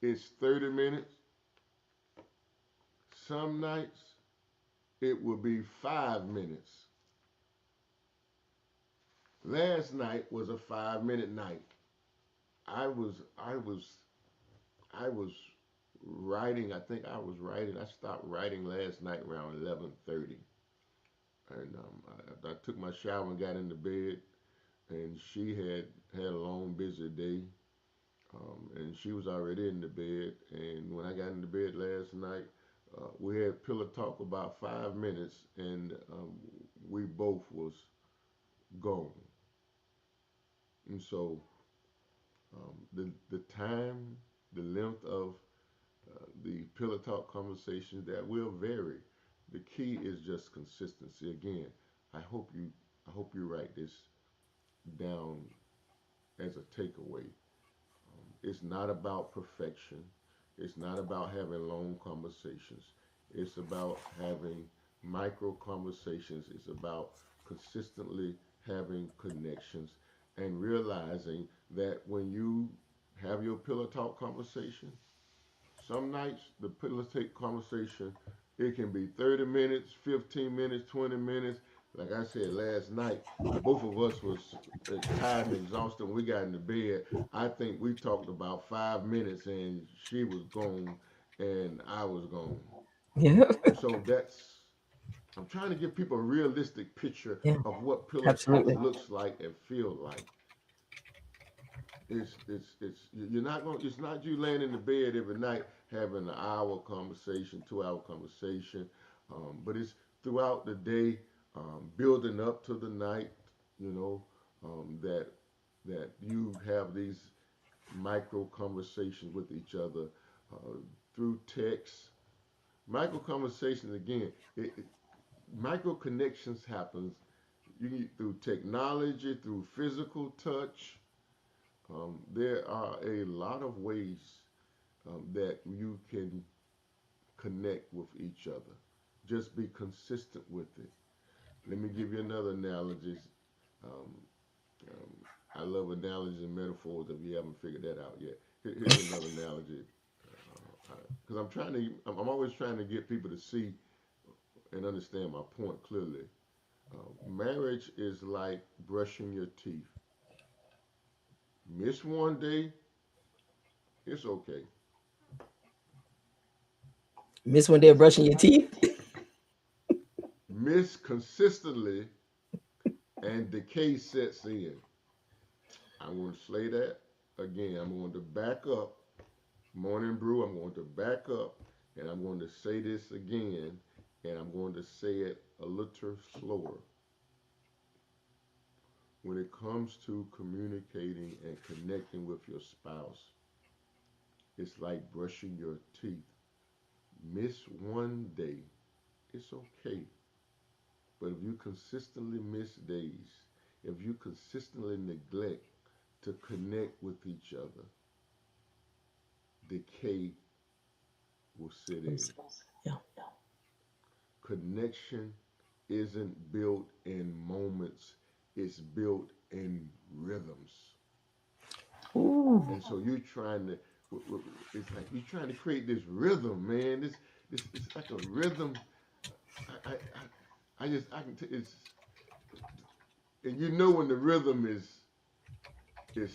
it's 30 minutes. Some nights it will be 5 minutes. Last night was a 5 minute night. I was writing. I think I was writing. I stopped writing last night around 11:30, and I took my shower and got into bed. And she had a long, busy day, and she was already in the bed. And when I got into bed last night, we had pillow talk about 5 minutes, and we both was gone. And so the time, the length of the pillow talk conversations that will vary. The key is just consistency. Again, I hope you I hope you write this down as a takeaway. It's not about perfection. It's not about having long conversations. It's about having micro conversations. It's about consistently having connections. and realizing that when you have your pillow talk conversation, some nights the pillow talk conversation, it can be 30 minutes, 15 minutes, 20 minutes. Like I said last night, both of us was tired and exhausted when we got into bed. I think we talked about 5 minutes and she was gone and I was gone. Yeah. So that's, I'm trying to give people a realistic picture Yeah. of what pillow talk Absolutely. looks like and feel like. It's you're not going. It's not you laying in the bed every night having an hour conversation, 2 hour conversation, but it's throughout the day, building up to the night. You know that you have these micro conversations with each other uh, through text. Micro conversations again. Micro connections happens through technology, through physical touch. There are a lot of ways that you can connect with each other. Just be consistent with it. Let me give you another analogy. Um, um, I love analogies and metaphors if you haven't figured that out yet. Here's another analogy. Because I'm always trying to get people to see and understand my point clearly. Marriage is like brushing your teeth. Miss one day, it's okay. Miss one day of brushing your teeth. Miss consistently, and decay sets in. I'm going to say that again. I'm going to back up. Morning Brew, I'm going to back up and I'm going to say this again and I'm going to say it a little slower. When it comes to communicating and connecting with your spouse, it's like brushing your teeth. Miss one day, it's okay. But if you consistently miss days, if you consistently neglect to connect with each other, decay will sit in. Yeah. Connection isn't built in moments, it's built in rhythms. Ooh. And so you're trying to, it's like you're trying to create this rhythm, man. This it's like a rhythm. I just, I can, it's, and you know when the rhythm is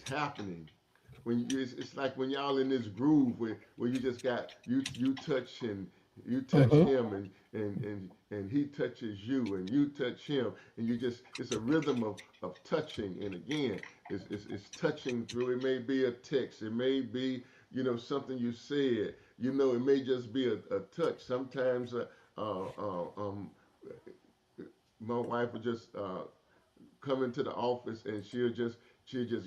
happening. When you, it's like when y'all in this groove where you just got you touch and you touch Mm-hmm. him and he touches you and you touch him and you just it's a rhythm of touching and again it's touching through it may be a text it may be something you said it may just be a touch sometimes uh, uh, um, my wife would just come into the office and she'll just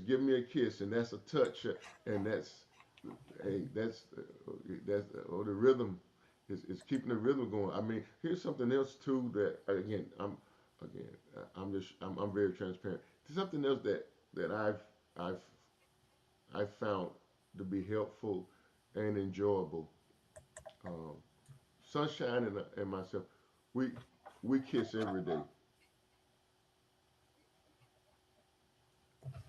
give me a kiss and that's a touch and that's hey that's the rhythm is keeping the rhythm going. I mean, here's something else too that again I'm very transparent. There's something else that I've I've found to be helpful and enjoyable. Um, Sunshine and myself, we we kiss every day.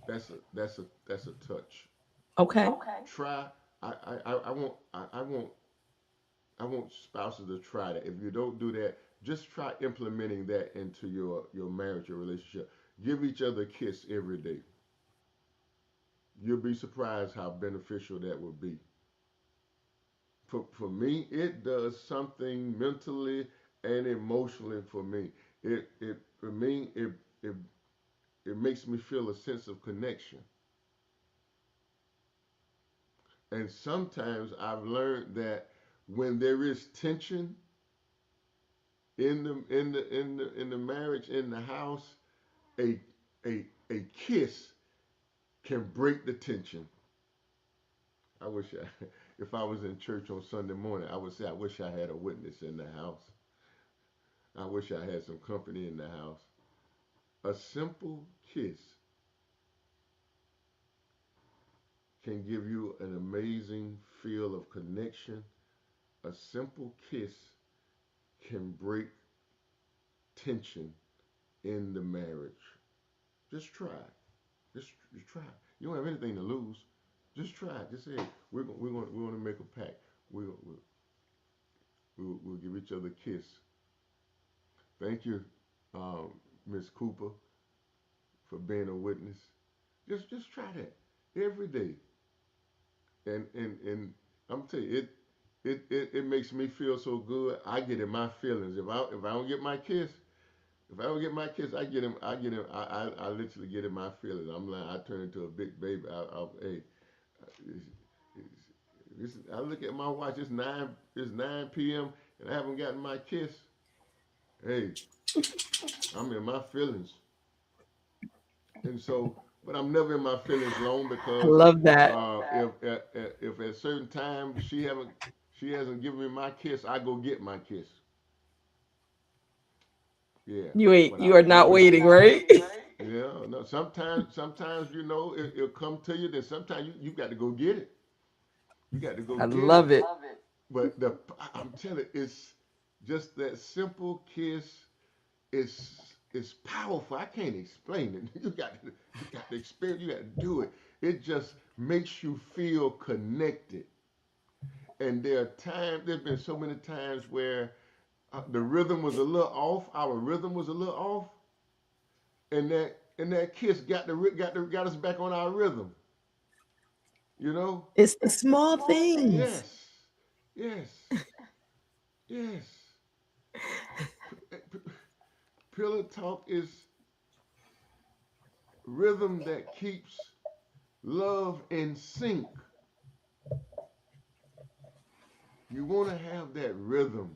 That's a touch. Okay. Try. I want spouses to try that. If you don't do that, just try implementing that into your marriage, your relationship. Give each other a kiss every day. You'll be surprised how beneficial that will be. For me, it does something mentally and emotionally for me. It for me it it makes me feel a sense of connection. And sometimes I've learned that when there is tension in the marriage in the house, a a kiss can break the tension. I wish if I was in church on Sunday morning, I would say I wish I had a witness in the house. I wish I had some company in the house. A simple kiss can give you an amazing feel of connection. A simple kiss can break tension in the marriage. Just try. Just try. You don't have anything to lose. Just try. Just say, we're gonna make a pact. We'll, we'll give each other a kiss. Thank you, um, Miss Cooper, for being a witness. Just try that every day, and I'm telling you, it makes me feel so good. I get in my feelings. If I don't get my kiss, if I don't get my kiss, I get him. I literally get in my feelings. I'm like, I turn into a big baby. Hey, it's, I look at my watch. It's 9 p.m. and I haven't gotten my kiss. Hey, I'm in my feelings. And so, but I'm never in my feelings long I because love that. if at certain times she hasn't given me my kiss, I go get my kiss. Yeah, but I You are not promise. waiting, right? Yeah, no. Sometimes it'll come to you. Then sometimes you got to go get it. You got to go I get it. love it. But I'm telling you, it's just that simple kiss. It's powerful. I can't explain it. You got to experience. You got to do it. It just makes you feel connected. And there are times. There's been so many times where the rhythm was a little off. Our rhythm was a little off, and that kiss got us back on our rhythm. You know? It's the small things. Yes, yes, yes. Pillow talk is rhythm that keeps love in sync. You want to have that rhythm.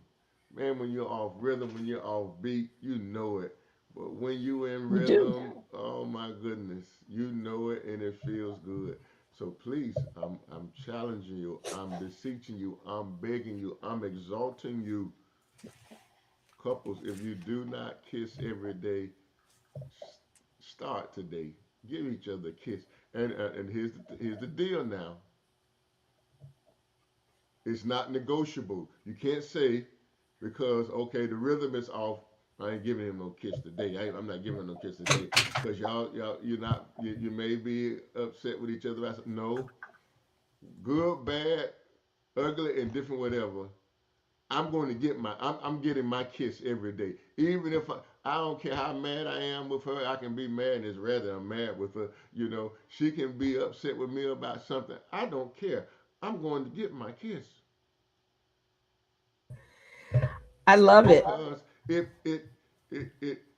Man, when you're off rhythm, when you're off beat, you know it. But when you in You do. rhythm, oh my goodness, you know it and it feels good. So please, I'm challenging you, I'm beseeching you, I'm begging you, I'm exalting you, couples. If you do not kiss every day, start today. Give each other a kiss. And here's the deal now. It's not negotiable. You can't say because okay the rhythm is off. I ain't giving him no kiss today. I'm not giving him no kiss today because y'all you're not you may be upset with each other. No, good, bad, ugly, and different whatever. I'm getting my kiss every day. Even if I don't care how mad I am with her, I can be mad and it's rather I'm mad with her. You know, she can be upset with me about something. I don't care. I'm going to get my kiss I love it. because it it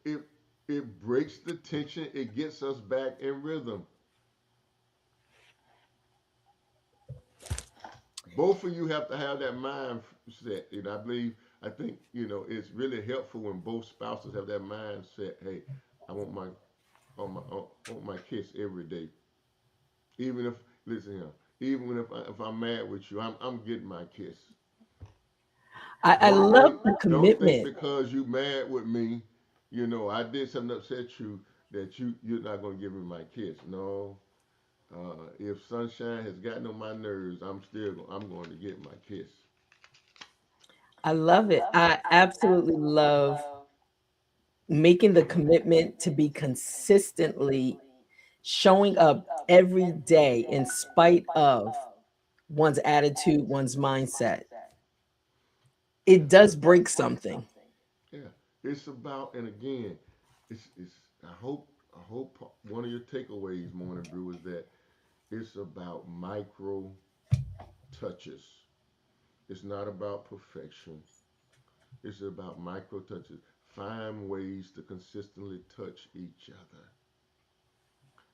it it breaks the tension. It gets us back in rhythm. Both of you have to have that mindset. And I think it's really helpful when both spouses have that mindset. Hey, I want my I want my kiss every day. Even if listen here, even if I'm mad with you, I'm getting my kiss. I love the Don't think commitment. because you mad with me, I did something upset you that you're not gonna give me my kiss. No. If sunshine has gotten on my nerves, I'm going to get my kiss. I love it. I absolutely love making the commitment to be consistently showing up every day in spite of one's attitude, one's mindset. It does break something. Yeah, it's about, and again, it's. I hope one of your takeaways, Morning Brew, is that it's about micro touches. It's not about perfection. It's about micro touches. Find ways to consistently touch each other.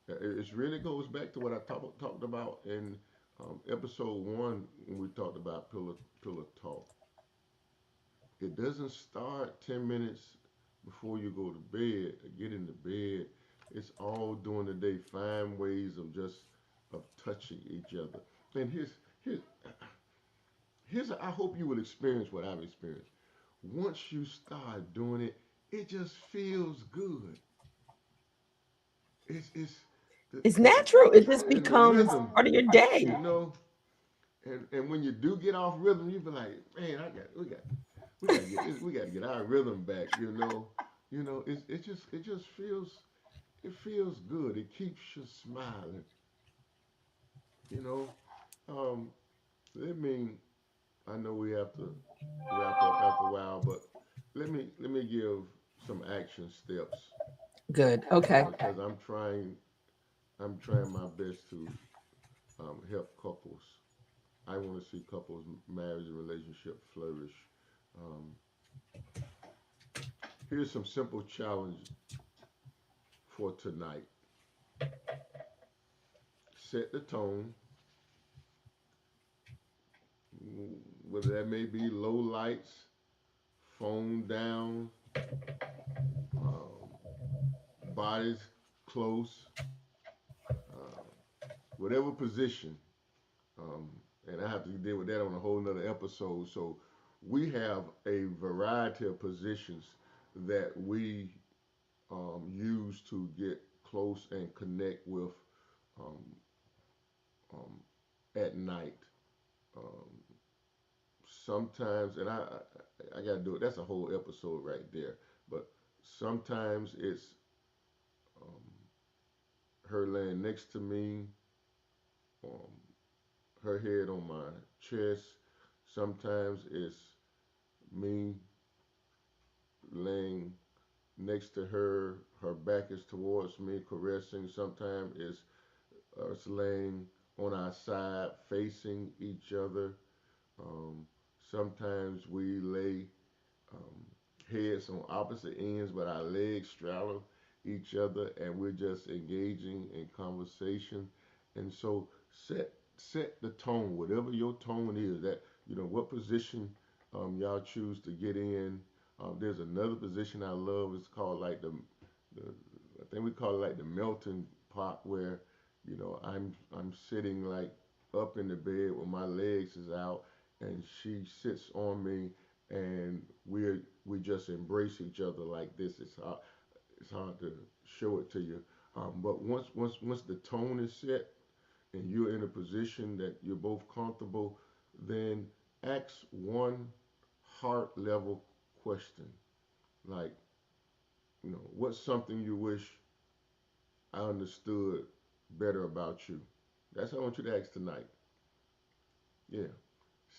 It really goes back to what I talked about in episode one when we talked about pillar talk. It doesn't start 10 minutes before you go to bed, get into bed. It's all during the day. Find ways of touching each other. And here's I hope you will experience what I've experienced. Once you start doing it, it just feels good. It's It's natural. It just and the becomes rhythm, part of your day. you know. And when you do get off rhythm, you be like, man, we got to get our rhythm back. It just feels it feels good. It keeps you smiling. You know, um, let me. I know we have to wrap up after a while, but let me give some action steps Good. Okay. because I'm trying my best to help couples. I want to see couples marriage and relationship flourish. Um, Here's some simple challenge for tonight. Set the tone, whether that may be low lights, phone down, um, bodies close, uh, whatever position. Um, and I have to deal with that on a whole nother episode. So we have a variety of positions that we use to get close and connect with um, um, at night. Um, Sometimes, and I got to do it. That's a whole episode right there. But sometimes it's um, her laying next to me, um, her head on my chest. Sometimes it's me laying next to her. Her back is towards me, caressing. Sometimes it's us laying on our side, facing each other. Um, Sometimes we lay um, heads on opposite ends, but our legs straddle each other, and we're just engaging in conversation. And so set the tone, whatever your tone is. That what position y'all choose to get in. There's another position I love. It's called like the I think we call it like the melting pot, where I'm sitting like up in the bed with my legs is out, and she sits on me, and we just embrace each other like this. It's hard to show it to you. But once the tone is set and you're in a position that you're both comfortable, then ask one heart level question, like, what's something you wish I understood better about you? That's what I want you to ask tonight. Yeah.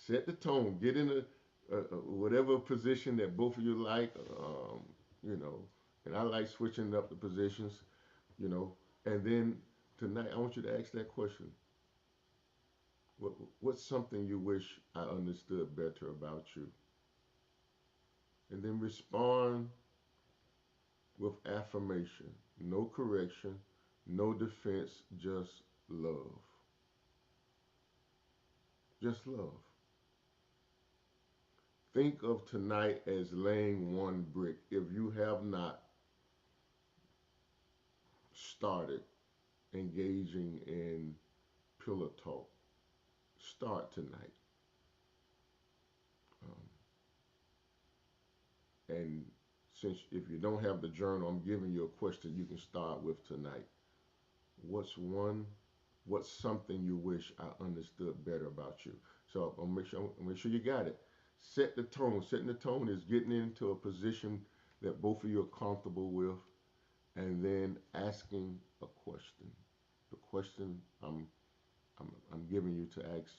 Set the tone. Get in whatever position that both of you like. You know, and I like switching up the positions. You know, and then tonight I want you to ask that question. What what's something you wish I understood better about you? And then respond with affirmation. No correction, no defense, just love. Just love. Think of tonight as laying one brick. If you have not started engaging in pillow talk, start tonight. Um, and since if you don't have the journal, I'm giving you a question you can start with tonight. What's one? What's something you wish I understood better about you? So I'll make sure you got it. Set the tone. Setting the tone is getting into a position that both of you are comfortable with, and then asking a question. The question I'm giving you to ask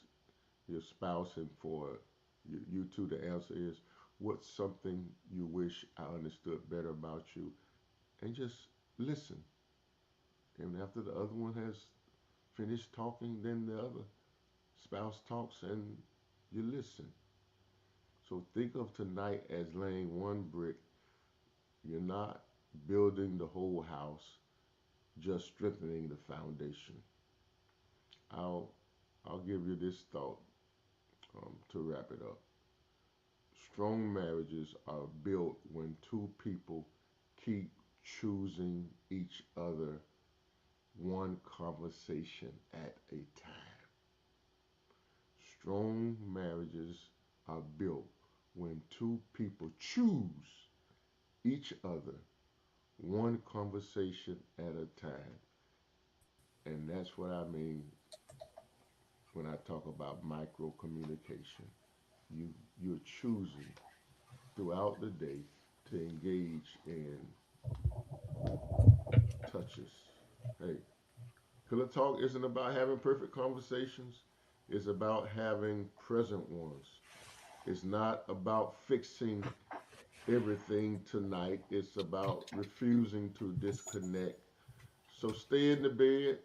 your spouse and for you two to answer is, what's something you wish I understood better about you? And just listen. And after the other one has finished talking, then the other spouse talks and you listen. So think of tonight as laying one brick. You're not building the whole house, just strengthening the foundation. I'll I'll give you this thought to wrap it up. Strong marriages are built when two people keep choosing each other one conversation at a time. Strong marriages are built when two people choose each other one conversation at a time. And that's what I mean when I talk about micro communication. You you're choosing throughout the day to engage in touching Pillow talk isn't about having perfect conversations. It's about having present ones. It's not about fixing everything tonight. It's about refusing to disconnect. So stay in the bed,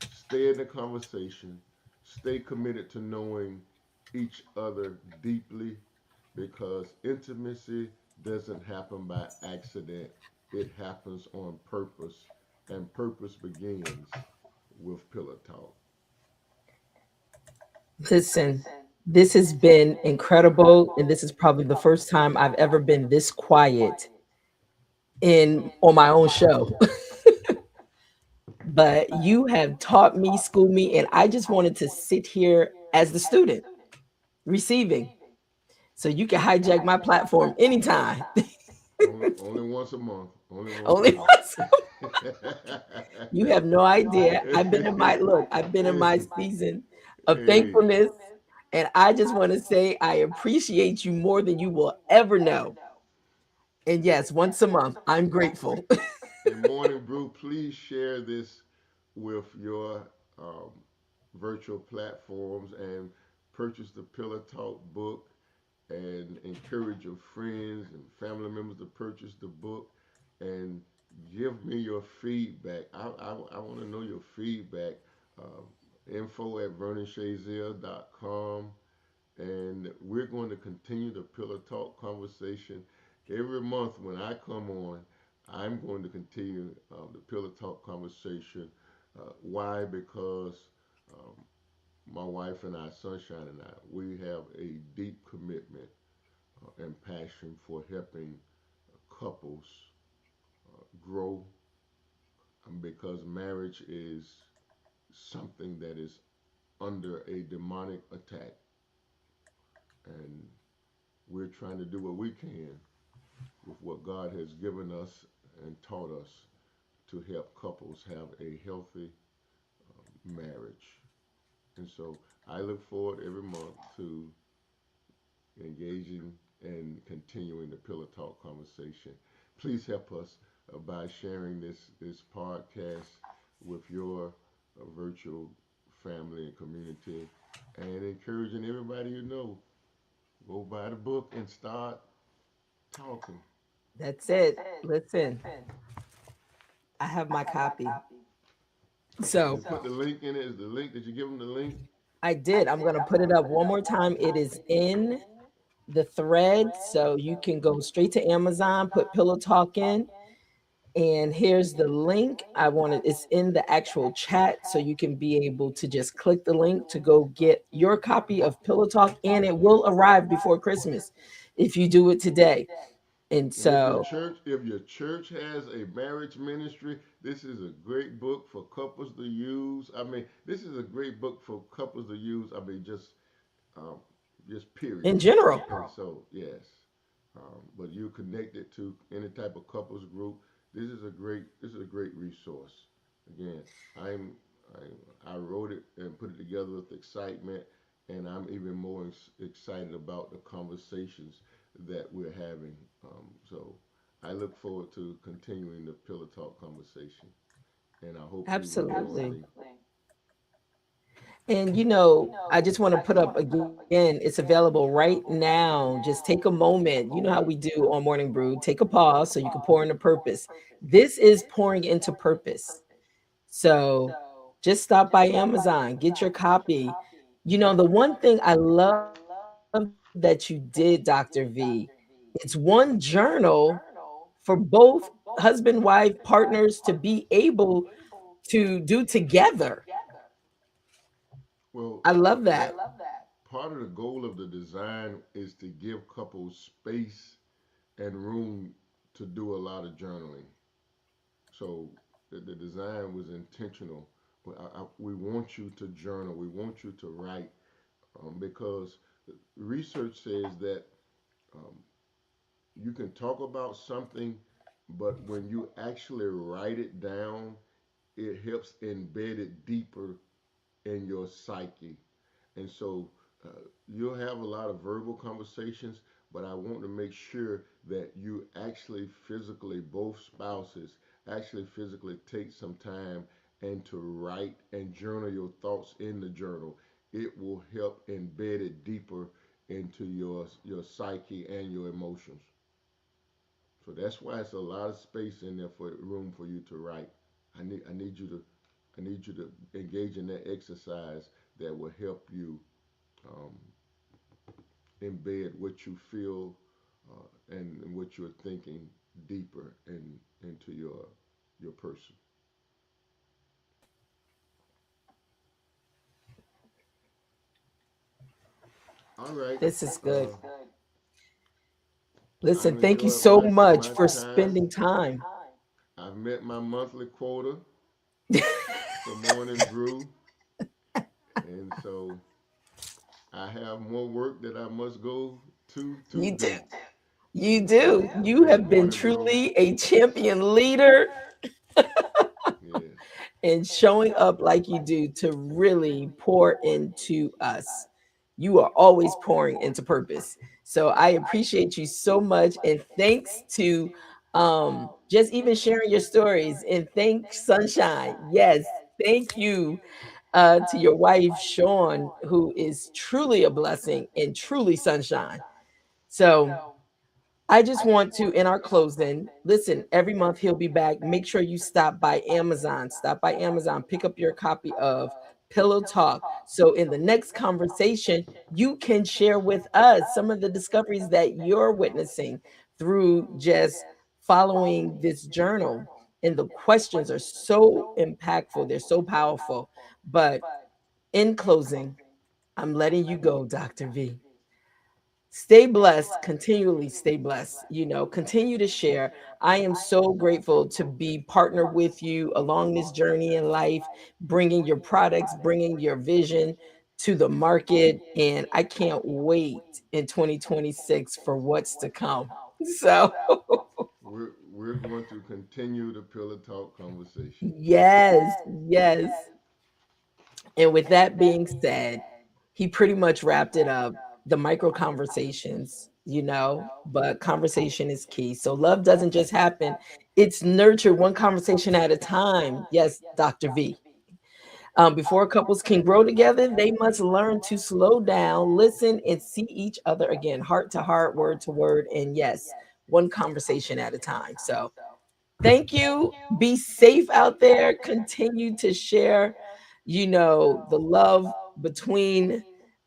stay in the conversation, stay committed to knowing each other deeply because intimacy doesn't happen by accident. It happens on purpose, and purpose begins with pillow talk. Listen, this has been incredible, and this is probably the first time I've ever been this quiet in on my own show. But you have taught me, schooled me, and I just wanted to sit here as the student receiving. So you can hijack my platform anytime. Only once a month. Only once a Only month. once. You have no idea. I've been in my season of Hey, thankfulness. And I just want to say I appreciate you more than you will ever know. And yes, once a month, I'm grateful. and Morning Brew, please share this with your um, virtual platforms and purchase the Pillar Talk book and encourage your friends and family members to purchase the book and give me your feedback. I want to know your feedback. Info@vernonshazier.com, and we're going to continue the Pillar Talk conversation every month. When I come on, I'm going to continue the Pillar Talk conversation. Why? Because um, my wife and I, Sunshine and I, we have a deep commitment and passion for helping couples grow, because marriage is something that is under a demonic attack, and we're trying to do what we can with what God has given us and taught us to help couples have a healthy marriage. And so I look forward every month to engaging and continuing the Pillar Talk conversation. Please help us by sharing this podcast with your virtual family and community, and encouraging everybody you know, go buy the book and start talking. That's it. Listen, I have my copy. You So put the link in it. Is the link? Did you give them the link? I did. I'm going to put it up one more time. It is in the thread. So you can go straight to Amazon, put Pillow Talk in. And here's the link. I want it, it's in the actual chat. So you can be able to just click the link to go get your copy of Pillow Talk. And it will arrive before Christmas if you do it today. And And so, if your church has a marriage ministry, this is a great book for couples to use. I mean, this is a great book for couples to use. I mean, um, just in period. general, And so, yes, but you connect it to any type of couples group. This is a great resource. Again, I'm I wrote it and put it together with excitement, and I'm even more excited about the conversations that we're having. So I look forward to continuing the Pillar Talk conversation, and I hope you will join absolutely. me. And I just want to put up again, it's available right now. Just take a moment. You know how we do on Morning Brew. Take a pause so you can pour into purpose. This is pouring into purpose. So just stop by Amazon, get your copy. The one thing I love that you did, Dr. V, it's one journal for both husband, wife, partners to be able to do together. Well, I love that. that part of the goal of the design is to give couples space and room to do a lot of journaling. So the design was intentional. We want you to journal. We want you to write, because research says that um, you can talk about something, but when you actually write it down, it helps embed it deeper in your psyche. And so you'll have a lot of verbal conversations, but I want to make sure that you actually physically, both spouses, actually physically take some time and to write and journal your thoughts in the journal. It will help embed it deeper into your psyche and your emotions. So that's why it's a lot of space in there for room for you to write. I need you to engage in that exercise that will help you um, embed what you feel and what you're thinking deeper into your person. All right. This is good. Uh, Listen, I've thank you enjoyed so much my for time. spending time. I've met my monthly quota for morning brew, and so I have more work that I must go to You do. do. You And so do. You this have been morning brew, truly a champion leader yes, and showing up like you do to really pour into us. You are always pouring into purpose. So I appreciate you so much. And thanks to just even sharing your stories. And thanks, Sunshine. Yes. Thank you to your wife, Sean, who is truly a blessing and truly sunshine. So I just want to, in our closing, listen, every month he'll be back. Make sure you stop by Amazon. Stop by Amazon, pick up your copy of Pillow Talk. So in the next conversation, you can share with us some of the discoveries that you're witnessing through just following this journal. And the questions are so impactful, they're so powerful. But in closing, I'm letting you go, Dr. V. Stay blessed, continually stay blessed, continue to share. I am so grateful to be partnered with you along this journey in life, bringing your products, bringing your vision to the market, and I can't wait in 2026 for what's to come. So we're going to continue the pillow talk conversation. yes, yes. And with that being said, he pretty much wrapped it up. The micro conversations, but conversation is key. So love doesn't just happen, it's nurtured one conversation at a time. Yes, Dr. V. Before couples can grow together, they must learn to slow down, listen, and see each other again, heart to heart, word to word. And yes, one conversation at a time. So thank you. Be safe out there. Continue to share, the love between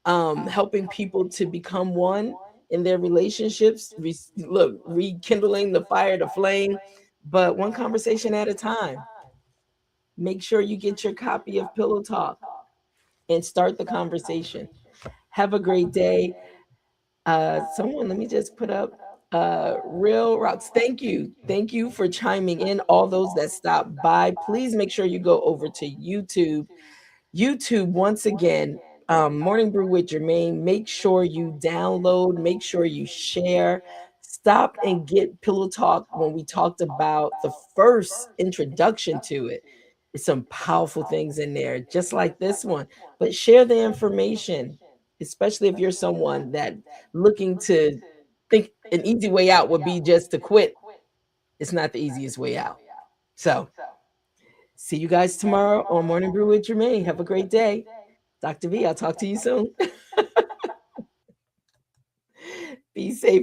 helping people to become one in their relationships. Look, rekindling the fire, the flame, but one conversation at a time. Make sure you get your copy of Pillow Talk and start the conversation. Have a great day. Someone, let me just put up Real Rocks. Thank you. Thank you for chiming in. All those that stopped by, please make sure you go over to YouTube. YouTube, once again, Morning Brew with Germaine. Make sure you download, make sure you share. Stop and get Pillow Talk when we talked about the first introduction to it. There's some powerful things in there, just like this one. But share the information, especially if you're someone that looking to think an easy way out would be just to quit. It's not the easiest way out. So see you guys tomorrow on Morning Brew with Jermaine. Have a great day. Dr. V, I'll talk to you soon. Be safe.